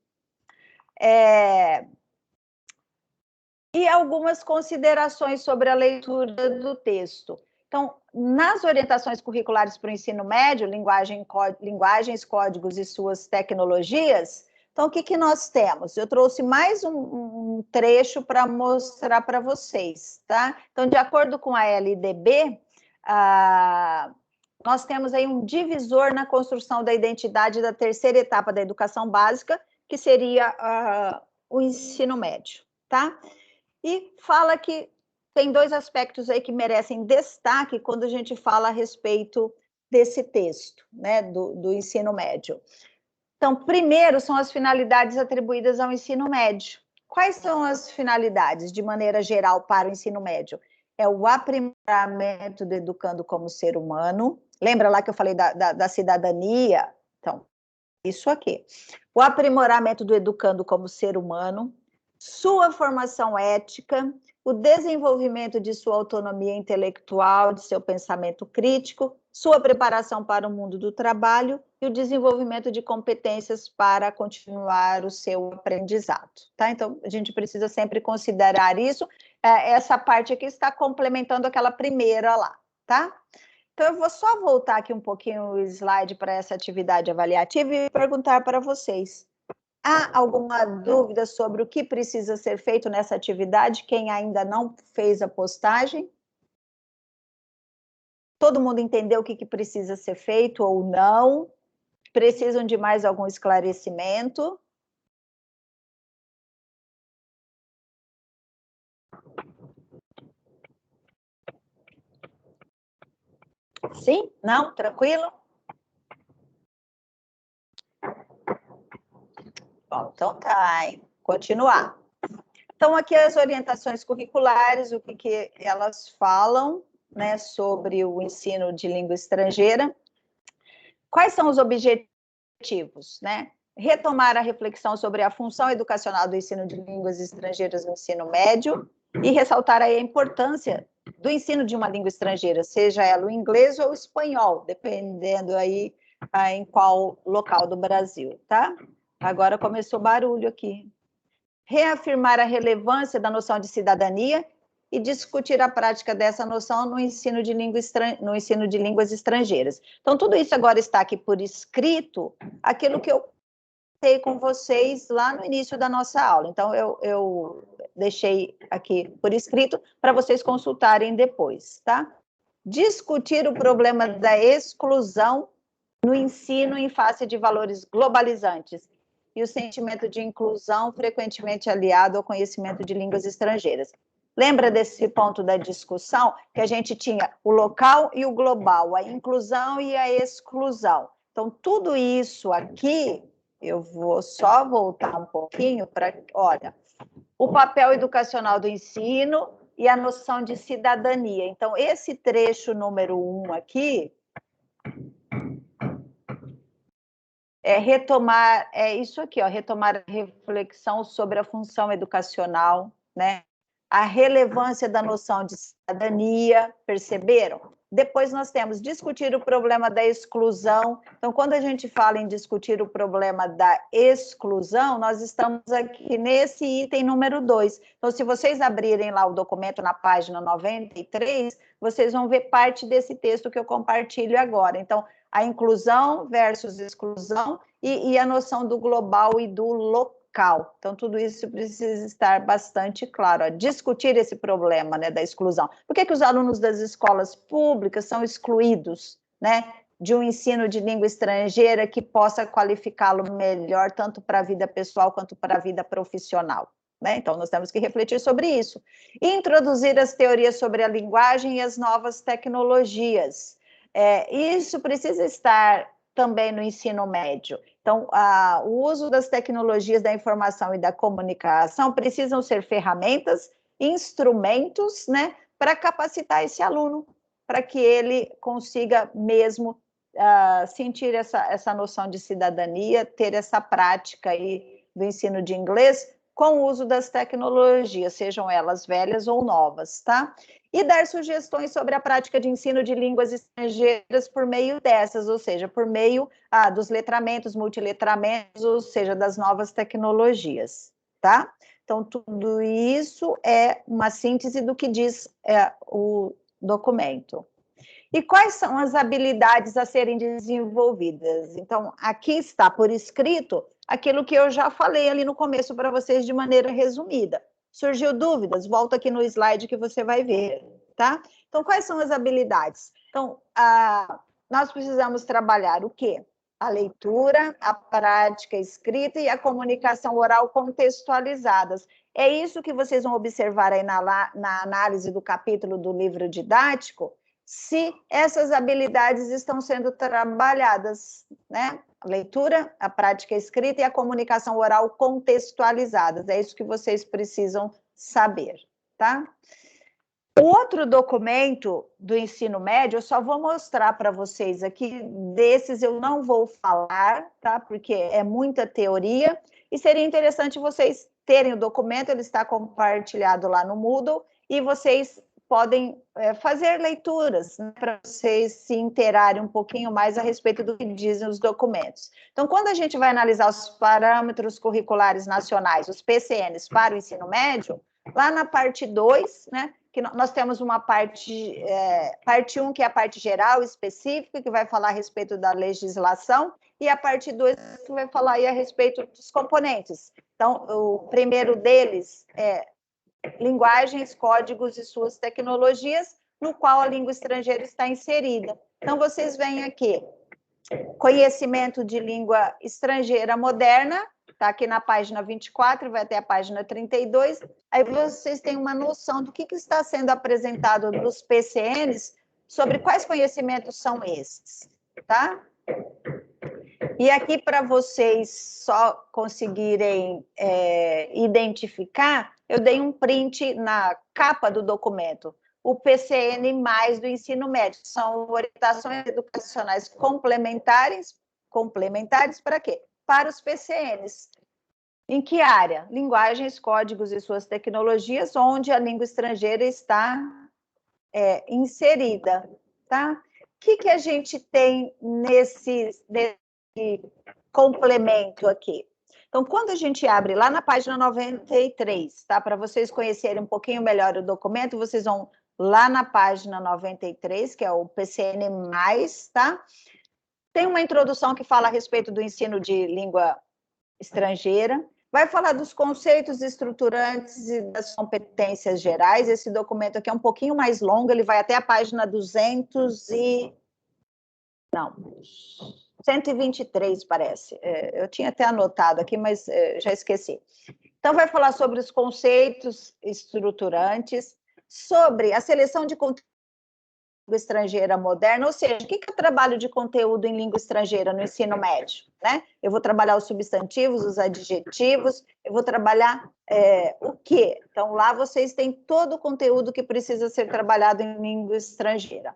E algumas considerações sobre a leitura do texto. Então, nas orientações curriculares para o ensino médio, linguagens, códigos e suas tecnologias, então, o que nós temos? Eu trouxe mais um trecho para mostrar para vocês, tá? Então, de acordo com a LDB, nós temos aí um divisor na construção da identidade da terceira etapa da educação básica, que seria o ensino médio, tá? E fala que tem dois aspectos aí que merecem destaque quando a gente fala a respeito desse texto, né, do ensino médio. Então, primeiro são as finalidades atribuídas ao ensino médio. Quais são as finalidades, de maneira geral, para o ensino médio? É o aprimoramento do educando como ser humano. Lembra lá que eu falei da cidadania? Então, isso aqui. O aprimoramento do educando como ser humano, sua formação ética, o desenvolvimento de sua autonomia intelectual, de seu pensamento crítico, sua preparação para o mundo do trabalho e o desenvolvimento de competências para continuar o seu aprendizado, tá? Então, a gente precisa sempre considerar isso. Essa parte aqui está complementando aquela primeira lá, tá? Então, eu vou só voltar aqui um pouquinho o slide para essa atividade avaliativa e perguntar para vocês. Há alguma dúvida sobre o que precisa ser feito nessa atividade? Quem ainda não fez a postagem? Todo mundo entendeu o que precisa ser feito ou não? Precisam de mais algum esclarecimento? Sim? Não? Tranquilo? Bom, então tá, hein? Continuar. Então, aqui as orientações curriculares, o que elas falam, né, sobre o ensino de língua estrangeira. Quais são os objetivos, né? Retomar a reflexão sobre a função educacional do ensino de línguas estrangeiras no ensino médio e ressaltar aí a importância do ensino de uma língua estrangeira, seja ela o inglês ou o espanhol, dependendo aí em qual local do Brasil, tá? Agora começou barulho aqui. Reafirmar a relevância da noção de cidadania e discutir a prática dessa noção no ensino de línguas estrangeiras. Então, tudo isso agora está aqui por escrito, aquilo que eu comentei com vocês lá no início da nossa aula. Então, eu deixei aqui por escrito para vocês consultarem depois, tá? Discutir o problema da exclusão no ensino em face de valores globalizantes e o sentimento de inclusão frequentemente aliado ao conhecimento de línguas estrangeiras. Lembra desse ponto da discussão que a gente tinha o local e o global, a inclusão e a exclusão. Então, tudo isso aqui, eu vou só voltar um pouquinho para, olha, o papel educacional do ensino e a noção de cidadania. Então, esse trecho número 1 aqui, retomar, isso aqui, ó, retomar a reflexão sobre a função educacional, né? A relevância da noção de cidadania, perceberam? Depois nós temos discutir o problema da exclusão. Então, quando a gente fala em discutir o problema da exclusão, nós estamos aqui nesse item número 2. Então, se vocês abrirem lá o documento na página 93, vocês vão ver parte desse texto que eu compartilho agora. Então, a inclusão versus exclusão e a noção do global e do local. Então, tudo isso precisa estar bastante claro. Discutir esse problema, né, da exclusão. Por que os alunos das escolas públicas são excluídos, né, de um ensino de língua estrangeira que possa qualificá-lo melhor, tanto para a vida pessoal quanto para a vida profissional? Né? Então, nós temos que refletir sobre isso. Introduzir as teorias sobre a linguagem e as novas tecnologias. Isso precisa estar também no ensino médio. Então, o uso das tecnologias da informação e da comunicação precisam ser ferramentas, instrumentos, né, para capacitar esse aluno, para que ele consiga mesmo sentir essa noção de cidadania, ter essa prática aí do ensino de inglês com o uso das tecnologias, sejam elas velhas ou novas, tá? E dar sugestões sobre a prática de ensino de línguas estrangeiras por meio dessas, ou seja, por meio dos letramentos, multiletramentos, ou seja, das novas tecnologias, tá? Então, tudo isso é uma síntese do que diz o documento. E quais são as habilidades a serem desenvolvidas? Então, aqui está por escrito aquilo que eu já falei ali no começo para vocês de maneira resumida. Surgiu dúvidas? Volta aqui no slide que você vai ver, tá? Então, quais são as habilidades? Então, nós precisamos trabalhar o quê? A leitura, a prática escrita e a comunicação oral contextualizadas. É isso que vocês vão observar aí na análise do capítulo do livro didático, se essas habilidades estão sendo trabalhadas, né? A leitura, a prática escrita e a comunicação oral contextualizadas. É isso que vocês precisam saber, tá? O outro documento do ensino médio, eu só vou mostrar para vocês aqui, desses eu não vou falar, tá? Porque é muita teoria, e seria interessante vocês terem o documento, ele está compartilhado lá no Moodle, e vocês podem fazer leituras, né, para vocês se interarem um pouquinho mais a respeito do que dizem os documentos. Então, quando a gente vai analisar os parâmetros curriculares nacionais, os PCNs para o ensino médio, lá na parte 2, né, que nós temos uma parte 1, que é a parte geral, específica, que vai falar a respeito da legislação, e a parte 2, que vai falar aí a respeito dos componentes. Então, o primeiro deles é linguagens, códigos e suas tecnologias, no qual a língua estrangeira está inserida. Então, vocês veem aqui, conhecimento de língua estrangeira moderna, está aqui na página 24, vai até a página 32, aí vocês têm uma noção do que está sendo apresentado nos PCNs, sobre quais conhecimentos são esses, tá? E aqui, para vocês só conseguirem identificar, eu dei um print na capa do documento. O PCN mais do ensino médio são orientações educacionais complementares para quê? Para os PCNs. Em que área? Linguagens, códigos e suas tecnologias, onde a língua estrangeira está inserida, tá? O que a gente tem nesse complemento aqui? Então, quando a gente abre lá na página 93, tá? Para vocês conhecerem um pouquinho melhor o documento, vocês vão lá na página 93, que é o PCN+, tá? Tem uma introdução que fala a respeito do ensino de língua estrangeira, vai falar dos conceitos estruturantes e das competências gerais. Esse documento aqui é um pouquinho mais longo, ele vai até a página 123, parece. Eu tinha até anotado aqui, mas já esqueci. Então, vai falar sobre os conceitos estruturantes, sobre a seleção de conteúdo língua estrangeira moderna, ou seja, o que é o trabalho de conteúdo em língua estrangeira no ensino médio, né? Eu vou trabalhar os substantivos, os adjetivos, eu vou trabalhar o quê? Então, lá vocês têm todo o conteúdo que precisa ser trabalhado em língua estrangeira.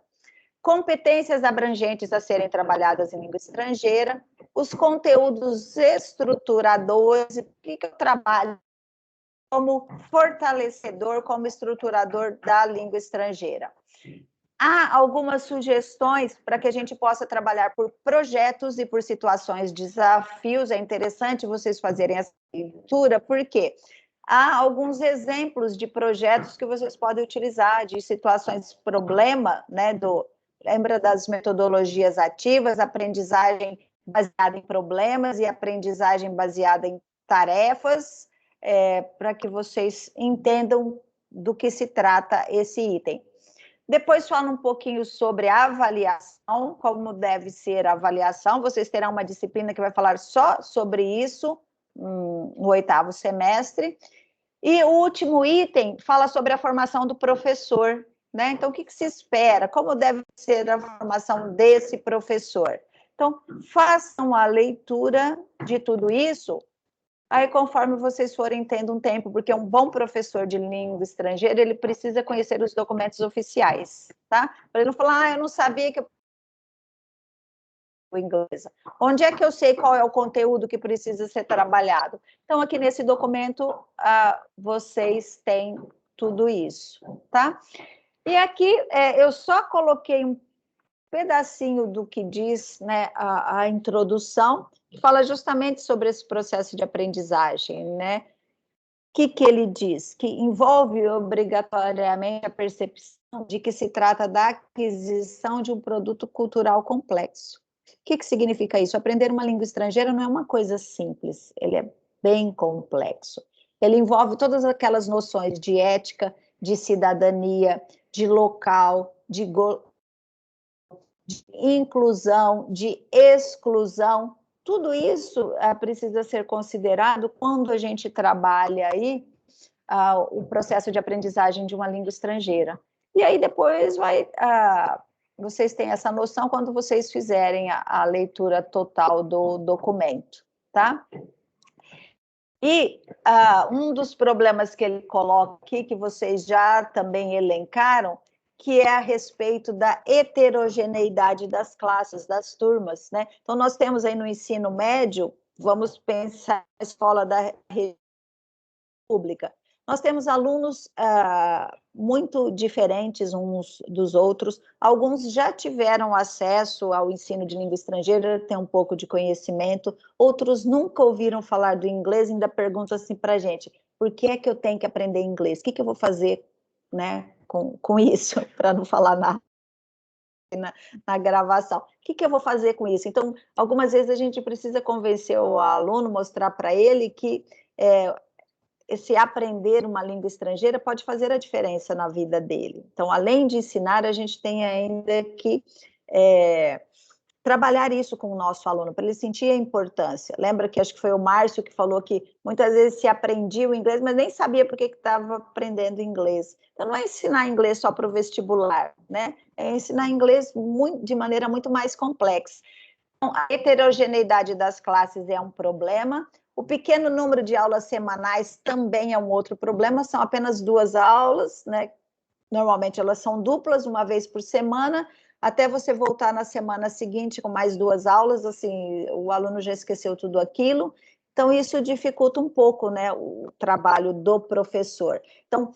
Competências abrangentes a serem trabalhadas em língua estrangeira, os conteúdos estruturadores, o que eu trabalho como fortalecedor, como estruturador da língua estrangeira. Há algumas sugestões para que a gente possa trabalhar por projetos e por situações, desafios. É interessante vocês fazerem essa leitura, porque há alguns exemplos de projetos que vocês podem utilizar, de situações problema, né? Lembra das metodologias ativas, aprendizagem baseada em problemas e aprendizagem baseada em tarefas, para que vocês entendam do que se trata esse item. Depois fala um pouquinho sobre a avaliação, como deve ser a avaliação. Vocês terão uma disciplina que vai falar só sobre isso no 8º semestre. E o último item fala sobre a formação do professor, né? Então, o que se espera? Como deve ser a formação desse professor? Então, façam a leitura de tudo isso. Aí, conforme vocês forem tendo um tempo, porque um bom professor de língua estrangeira, ele precisa conhecer os documentos oficiais, tá? Para ele não falar, eu não sabia que o inglês. Onde é que eu sei qual é o conteúdo que precisa ser trabalhado? Então, aqui nesse documento, vocês têm tudo isso, tá? E aqui, eu só coloquei um pedacinho do que diz, né, a introdução, que fala justamente sobre esse processo de aprendizagem, né? que ele diz? Que envolve obrigatoriamente a percepção de que se trata da aquisição de um produto cultural complexo. O que significa isso? Aprender uma língua estrangeira não é uma coisa simples, ele é bem complexo. Ele envolve todas aquelas noções de ética, de cidadania, de local, de inclusão, de exclusão. Tudo isso precisa ser considerado quando a gente trabalha aí o processo de aprendizagem de uma língua estrangeira. E aí depois vocês têm essa noção quando vocês fizerem a leitura total do documento, tá? E um dos problemas que ele coloca aqui, que vocês já também elencaram, que é a respeito da heterogeneidade das classes, das turmas, né? Então, nós temos aí no ensino médio, vamos pensar na escola da rede pública, nós temos alunos muito diferentes uns dos outros, alguns já tiveram acesso ao ensino de língua estrangeira, têm um pouco de conhecimento, outros nunca ouviram falar do inglês, ainda perguntam assim para a gente, por que é que eu tenho que aprender inglês? O que eu vou fazer, né, com isso, para não falar nada na gravação? O que eu vou fazer com isso? Então, algumas vezes a gente precisa convencer o aluno, mostrar para ele que esse aprender uma língua estrangeira pode fazer a diferença na vida dele. Então, além de ensinar, a gente tem ainda que trabalhar isso com o nosso aluno, para ele sentir a importância. Lembra que acho que foi o Márcio que falou que muitas vezes se aprendia o inglês, mas nem sabia por que estava aprendendo inglês. Então, não é ensinar inglês só para o vestibular, né? É ensinar inglês de maneira muito mais complexa. Então, a heterogeneidade das classes é um problema. O pequeno número de aulas semanais também é um outro problema, são apenas 2 aulas, né? Normalmente elas são duplas, uma vez por semana, até você voltar na semana seguinte com mais 2 aulas, assim, o aluno já esqueceu tudo aquilo. Então, isso dificulta um pouco, né, o trabalho do professor. Então,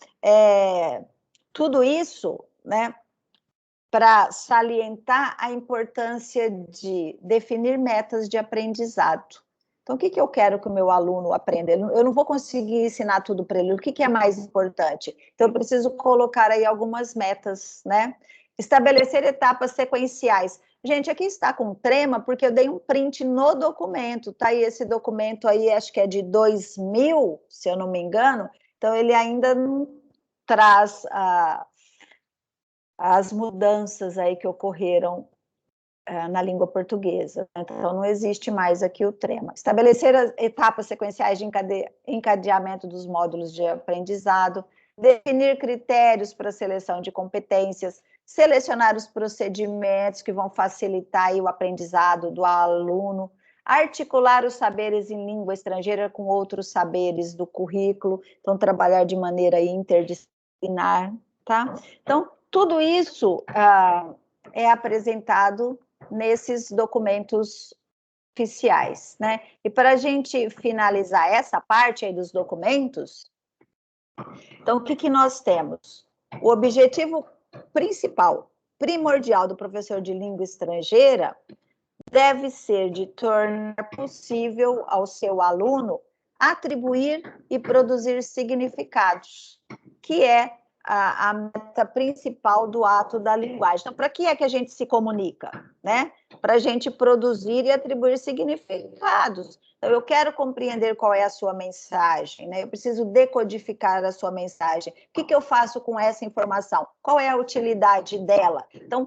tudo isso, né, para salientar a importância de definir metas de aprendizado. Então, o que eu quero que o meu aluno aprenda? Eu não vou conseguir ensinar tudo para ele. O que é mais importante? Então, eu preciso colocar aí algumas metas, né? Estabelecer etapas sequenciais. Gente, aqui está com trema, porque eu dei um print no documento, tá? E esse documento aí, acho que é de 2000, se eu não me engano. Então, ele ainda não traz as mudanças aí que ocorreram na língua portuguesa. Então, não existe mais aqui o trema. Estabelecer as etapas sequenciais de encadeamento dos módulos de aprendizado, definir critérios para a seleção de competências, selecionar os procedimentos que vão facilitar aí o aprendizado do aluno, articular os saberes em língua estrangeira com outros saberes do currículo, então, trabalhar de maneira interdisciplinar, tá? Então, tudo isso é apresentado nesses documentos oficiais, né? E para a gente finalizar essa parte aí dos documentos, então, o que nós temos? O objetivo principal, primordial do professor de língua estrangeira deve ser de tornar possível ao seu aluno atribuir e produzir significados, que é a meta principal do ato da linguagem. Então, para que é que a gente se comunica, né? Para a gente produzir e atribuir significados. Então, eu quero compreender qual é a sua mensagem, né? Eu preciso decodificar a sua mensagem. O que eu faço com essa informação? Qual é a utilidade dela? Então,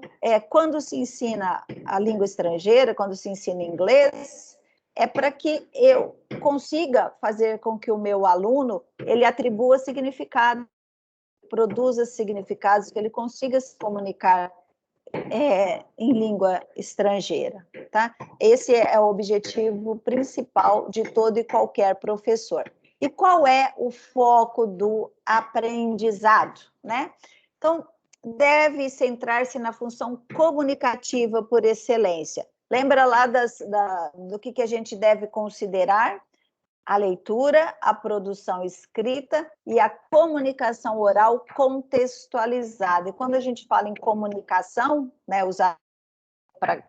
quando se ensina a língua estrangeira, quando se ensina inglês, é para que eu consiga fazer com que o meu aluno ele atribua significado, produza significados, que ele consiga se comunicar em língua estrangeira, tá? Esse é o objetivo principal de todo e qualquer professor. E qual é o foco do aprendizado, né? Então, deve centrar-se na função comunicativa por excelência. Lembra lá do que a gente deve considerar? A leitura, a produção escrita e a comunicação oral contextualizada. E quando a gente fala em comunicação, né, usar para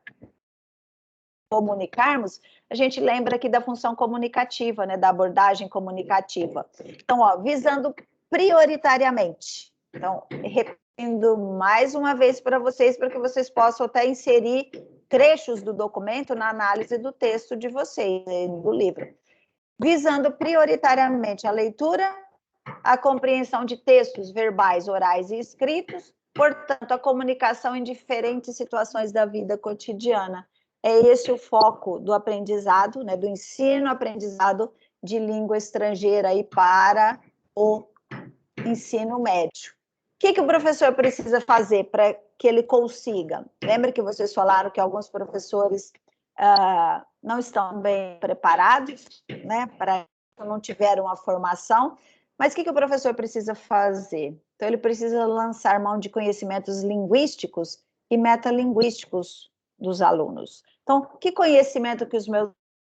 comunicarmos, a gente lembra aqui da função comunicativa, né, da abordagem comunicativa. Então, ó, visando prioritariamente. Então, repetindo mais uma vez para vocês, para que vocês possam até inserir trechos do documento na análise do texto de vocês, do livro. Visando prioritariamente a leitura, a compreensão de textos verbais, orais e escritos, portanto, a comunicação em diferentes situações da vida cotidiana. É esse o foco do aprendizado, né, do ensino-aprendizado de língua estrangeira aí para o ensino médio. O que o professor precisa fazer para que ele consiga? Lembra que vocês falaram que alguns professores não estão bem preparados, né, para não tiveram a formação, mas o que o professor precisa fazer? Então, ele precisa lançar mão de conhecimentos linguísticos e metalinguísticos dos alunos. Então, que conhecimento que os meus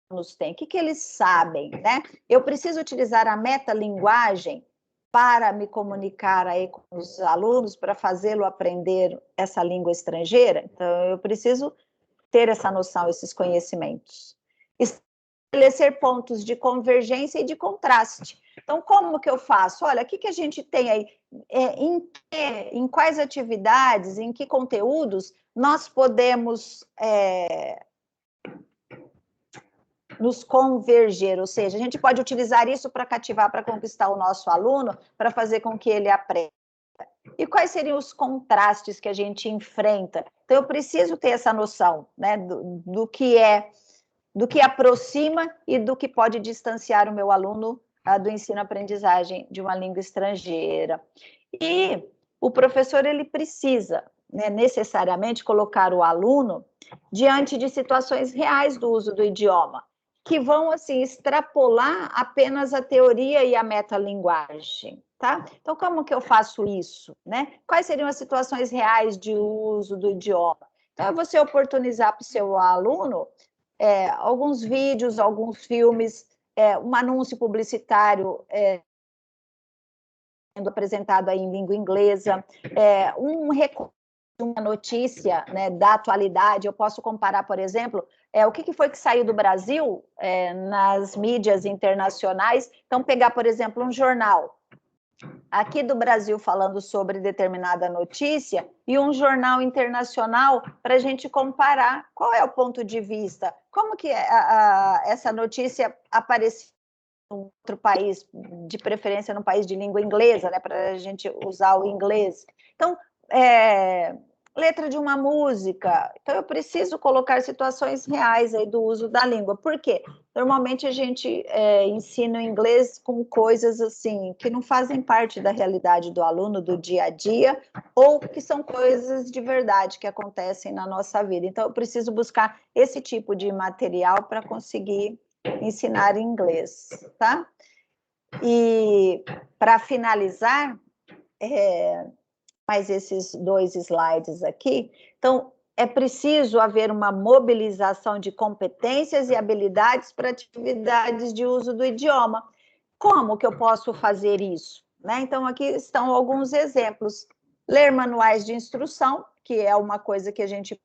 alunos têm? O que eles sabem, né? Eu preciso utilizar a metalinguagem para me comunicar aí com os alunos, para fazê-lo aprender essa língua estrangeira? Então, eu preciso ter essa noção, esses conhecimentos. Estabelecer pontos de convergência e de contraste. Então, como que eu faço? Olha, o que a gente tem aí? Em quais atividades, em que conteúdos nós podemos nos converger, ou seja, a gente pode utilizar isso para cativar, para conquistar o nosso aluno, para fazer com que ele aprenda. E quais seriam os contrastes que a gente enfrenta? Então, eu preciso ter essa noção, né, do que aproxima e do que pode distanciar o meu aluno do ensino-aprendizagem de uma língua estrangeira. E o professor, ele precisa, né, necessariamente colocar o aluno diante de situações reais do uso do idioma, que vão, assim, extrapolar apenas a teoria e a metalinguagem, tá? Então, como que eu faço isso, né? Quais seriam as situações reais de uso do idioma? Então, é você oportunizar para o seu aluno alguns vídeos, alguns filmes, um anúncio publicitário sendo apresentado aí em língua inglesa, uma notícia, né, da atualidade. Eu posso comparar, por exemplo, o que foi que saiu do Brasil nas mídias internacionais. Então, pegar, por exemplo, um jornal aqui do Brasil falando sobre determinada notícia e um jornal internacional para a gente comparar qual é o ponto de vista, como que essa notícia apareceu em outro país, de preferência num país de língua inglesa, né, para a gente usar o inglês. Então, letra de uma música. Então, eu preciso colocar situações reais aí do uso da língua. Por quê? Normalmente a gente ensina inglês com coisas assim, que não fazem parte da realidade do aluno, do dia a dia, ou que são coisas de verdade que acontecem na nossa vida. Então, eu preciso buscar esse tipo de material para conseguir ensinar inglês, tá? E, para finalizar, mais esses 2 slides aqui. Então, é preciso haver uma mobilização de competências e habilidades para atividades de uso do idioma. Como que eu posso fazer isso? Né? Então, aqui estão alguns exemplos. Ler manuais de instrução, que é uma coisa que a gente...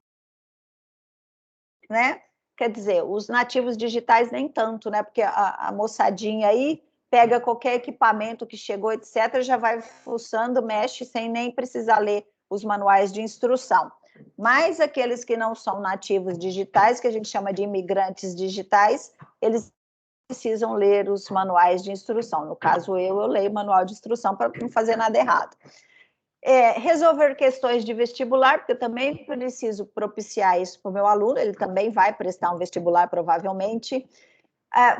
né? Quer dizer, os nativos digitais nem tanto, né? Porque a moçadinha aí pega qualquer equipamento que chegou, etc., já vai fuçando, mexe, sem nem precisar ler os manuais de instrução. Mas aqueles que não são nativos digitais, que a gente chama de imigrantes digitais, eles precisam ler os manuais de instrução. No caso, eu leio o manual de instrução para não fazer nada errado. Resolver questões de vestibular, porque eu também preciso propiciar isso para o meu aluno, ele também vai prestar um vestibular, provavelmente.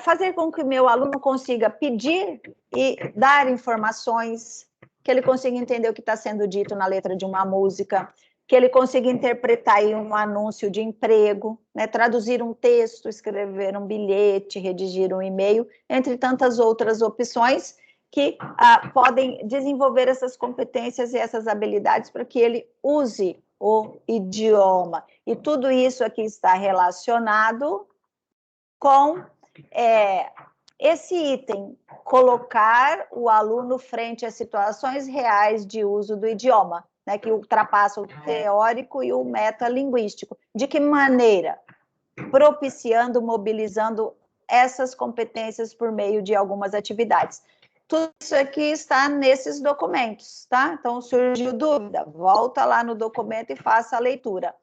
Fazer com que o meu aluno consiga pedir e dar informações, que ele consiga entender o que está sendo dito na letra de uma música, que ele consiga interpretar aí um anúncio de emprego, né, traduzir um texto, escrever um bilhete, redigir um e-mail, entre tantas outras opções que podem desenvolver essas competências e essas habilidades para que ele use o idioma. E tudo isso aqui está relacionado com esse item, colocar o aluno frente a situações reais de uso do idioma, né, que ultrapassa o teórico e o metalinguístico. De que maneira? propiciando, mobilizando essas competências por meio de algumas atividades. Tudo isso aqui está nesses documentos, tá? Então, surgiu dúvida, volta lá no documento e faça a leitura.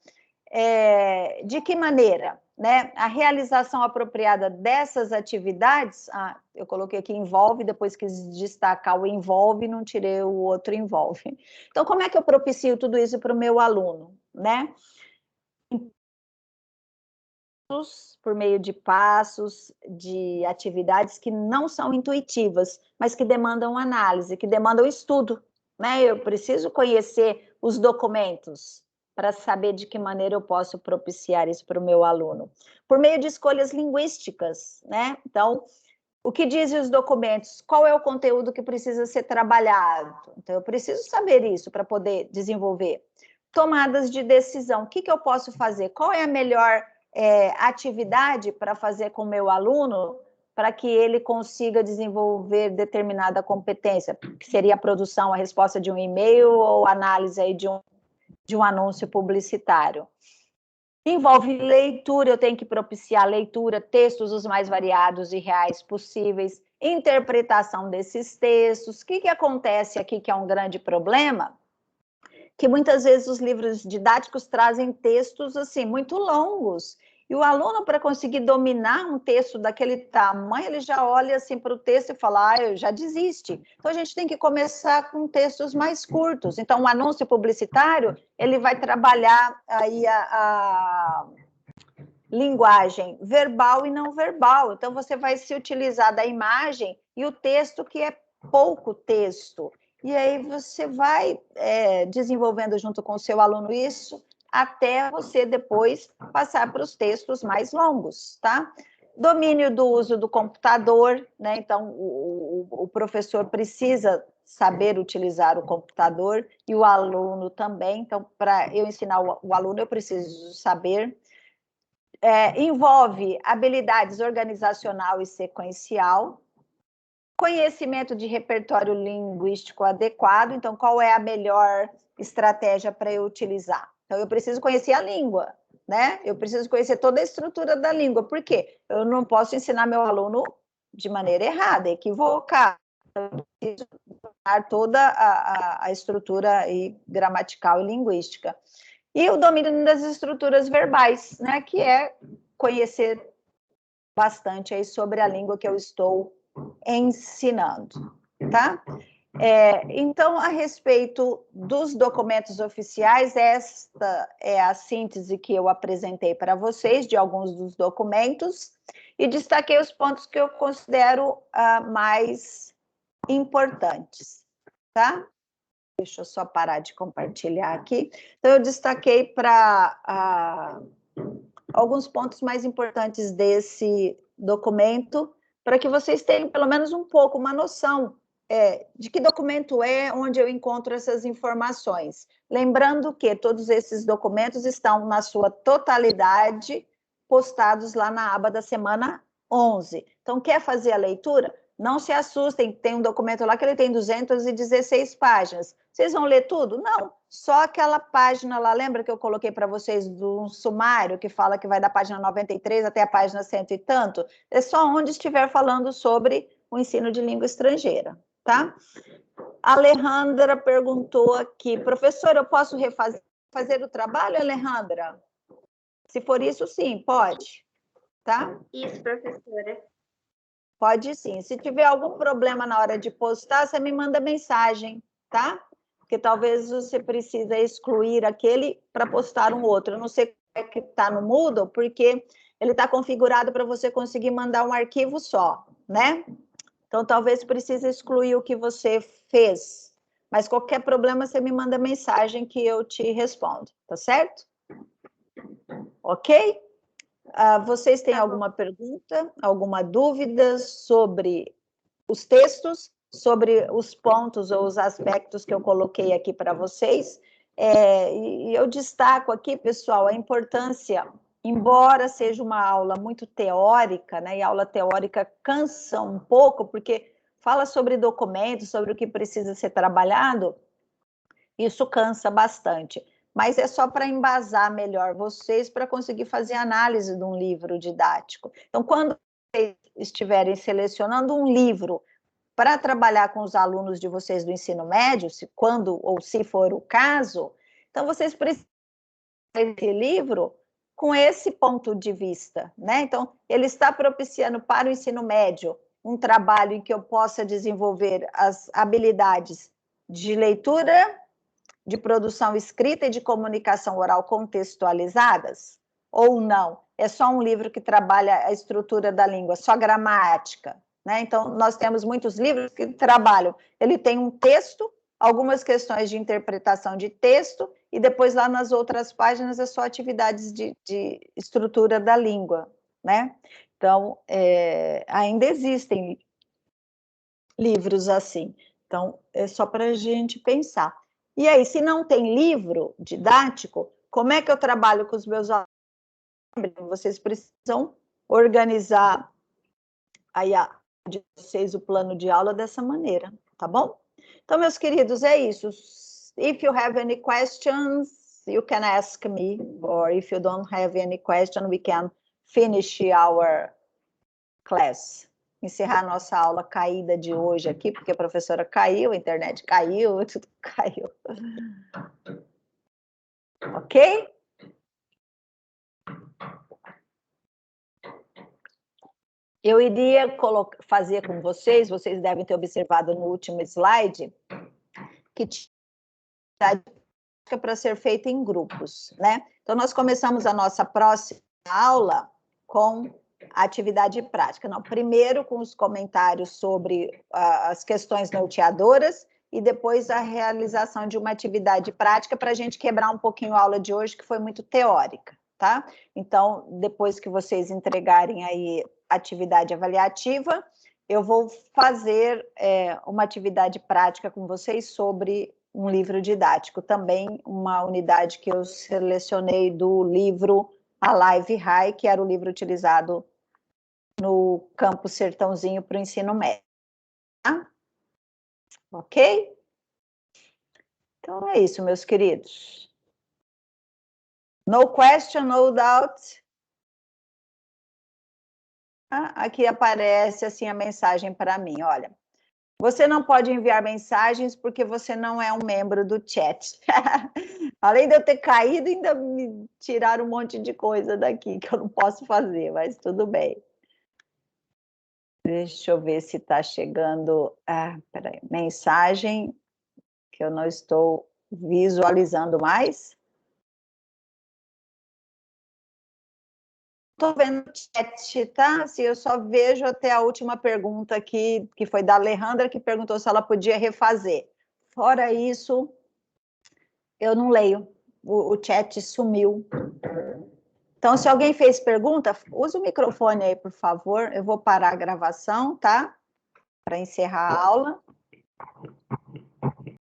De que maneira, né? A realização apropriada dessas atividades, eu coloquei aqui envolve, depois quis destacar o envolve, não tirei o outro envolve. Então, como é que eu propicio tudo isso para o meu aluno, né? Por meio de passos, de atividades que não são intuitivas, mas que demandam análise, que demandam estudo, né? Eu preciso conhecer os documentos para saber de que maneira eu posso propiciar isso para o meu aluno. Por meio de escolhas linguísticas, né? Então, o que dizem os documentos? Qual é o conteúdo que precisa ser trabalhado? Então, eu preciso saber isso para poder desenvolver. Tomadas de decisão. O que eu posso fazer? Qual é a melhor atividade para fazer com o meu aluno para que ele consiga desenvolver determinada competência, que seria a produção, a resposta de um e-mail ou análise aí de um anúncio publicitário. Envolve leitura, eu tenho que propiciar leitura, textos os mais variados e reais possíveis, interpretação desses textos. O que acontece aqui que é um grande problema? Que muitas vezes os livros didáticos trazem textos assim muito longos, e o aluno, para conseguir dominar um texto daquele tamanho, ele já olha assim para o texto e fala, eu já desiste. Então, a gente tem que começar com textos mais curtos. Então, o anúncio publicitário, ele vai trabalhar aí a linguagem verbal e não verbal. Então, você vai se utilizar da imagem e o texto, que é pouco texto. E aí você vai desenvolvendo junto com o seu aluno isso, até você depois passar para os textos mais longos, tá? Domínio do uso do computador, né? Então, o professor precisa saber utilizar o computador e o aluno também. Então, para eu ensinar o aluno, eu preciso saber. Envolve habilidades organizacional e sequencial, conhecimento de repertório linguístico adequado. Então, qual é a melhor estratégia para eu utilizar? Então, eu preciso conhecer a língua, né? Eu preciso conhecer toda a estrutura da língua. Por quê? Eu não posso ensinar meu aluno de maneira errada, equivocada. Eu preciso dar toda a estrutura gramatical e linguística. E o domínio das estruturas verbais, né? Que é conhecer bastante aí sobre a língua que eu estou ensinando, tá? Então, a respeito dos documentos oficiais, esta é a síntese que eu apresentei para vocês de alguns dos documentos e destaquei os pontos que eu considero mais importantes, tá? Deixa eu só parar de compartilhar aqui. Então, eu destaquei para alguns pontos mais importantes desse documento, para que vocês tenham pelo menos um pouco uma noção de que documento é, onde eu encontro essas informações. Lembrando que todos esses documentos estão, na sua totalidade, postados lá na aba da semana 11. Então, quer fazer a leitura? Não se assustem, tem um documento lá que ele tem 216 páginas. Vocês vão ler tudo? Não, só aquela página lá, lembra que eu coloquei para vocês do sumário, que fala que vai da página 93 até a página 100 e tanto? É só onde estiver falando sobre o ensino de língua estrangeira, tá? A Alejandra perguntou aqui, professora, eu posso fazer o trabalho, Alejandra? Se for isso, sim, pode, tá?
Isso, professora.
Pode sim. Se tiver algum problema na hora de postar, você me manda mensagem, tá? Porque talvez você precise excluir aquele para postar um outro. Eu não sei como é que está no Moodle, porque ele está configurado para você conseguir mandar um arquivo só, né? Então, talvez precise excluir o que você fez. Mas qualquer problema, você me manda mensagem que eu te respondo, tá certo? Ok? Vocês têm alguma pergunta, alguma dúvida sobre os textos, sobre os pontos ou os aspectos que eu coloquei aqui para vocês? E eu destaco aqui, pessoal, a importância, embora seja uma aula muito teórica, né, e a aula teórica cansa um pouco, porque fala sobre documentos, sobre o que precisa ser trabalhado, isso cansa bastante. mas é só para embasar melhor vocês para conseguir fazer análise de um livro didático. Então, quando vocês estiverem selecionando um livro para trabalhar com os alunos de vocês do ensino médio, quando ou se for o caso, então vocês precisam esse livro com esse ponto de vista, né? Então, ele está propiciando para o ensino médio um trabalho em que eu possa desenvolver as habilidades de leitura, de produção escrita e de comunicação oral contextualizadas? Ou não? É só um livro que trabalha a estrutura da língua, só gramática, né? Então, nós temos muitos livros que trabalham, ele tem um texto, algumas questões de interpretação de texto, e depois lá nas outras páginas é só atividades de estrutura da língua, né? Então, ainda existem livros assim. Então, é só para a gente pensar. E aí, se não tem livro didático, como é que eu trabalho com os meus alunos? Vocês precisam organizar aí de vocês o plano de aula dessa maneira, tá bom? Então, meus queridos, é isso. If you have any questions, you can ask me, or if you don't have any question, we can finish our class. Encerrar a nossa aula caída de hoje aqui, porque a professora caiu, a internet caiu, tudo caiu. Ok? Eu iria fazer com vocês devem ter observado no último slide, que tinha para ser feita em grupos, né? Então, nós começamos a nossa próxima aula com a atividade prática. Não, primeiro com os comentários sobre as questões norteadoras e depois a realização de uma atividade prática para a gente quebrar um pouquinho a aula de hoje, que foi muito teórica, tá? Então, depois que vocês entregarem aí a atividade avaliativa, eu vou fazer uma atividade prática com vocês sobre um livro didático, também uma unidade que eu selecionei do livro A Live High, que era o livro utilizado no Campo Sertãozinho para o ensino médio. Tá? Ok? Então é isso, meus queridos. No question, no doubt. Aqui aparece assim a mensagem para mim, olha. Você não pode enviar mensagens porque você não é um membro do chat. Além de eu ter caído, ainda me tiraram um monte de coisa daqui que eu não posso fazer, mas tudo bem. Deixa eu ver se está chegando. Peraí, mensagem que eu não estou visualizando mais. Estou vendo o chat, tá? Assim, eu só vejo até a última pergunta aqui, que foi da Alejandra, que perguntou se ela podia refazer. Fora isso, eu não leio. O chat sumiu. Então, se alguém fez pergunta, usa o microfone aí, por favor. Eu vou parar a gravação, tá? Para encerrar a aula.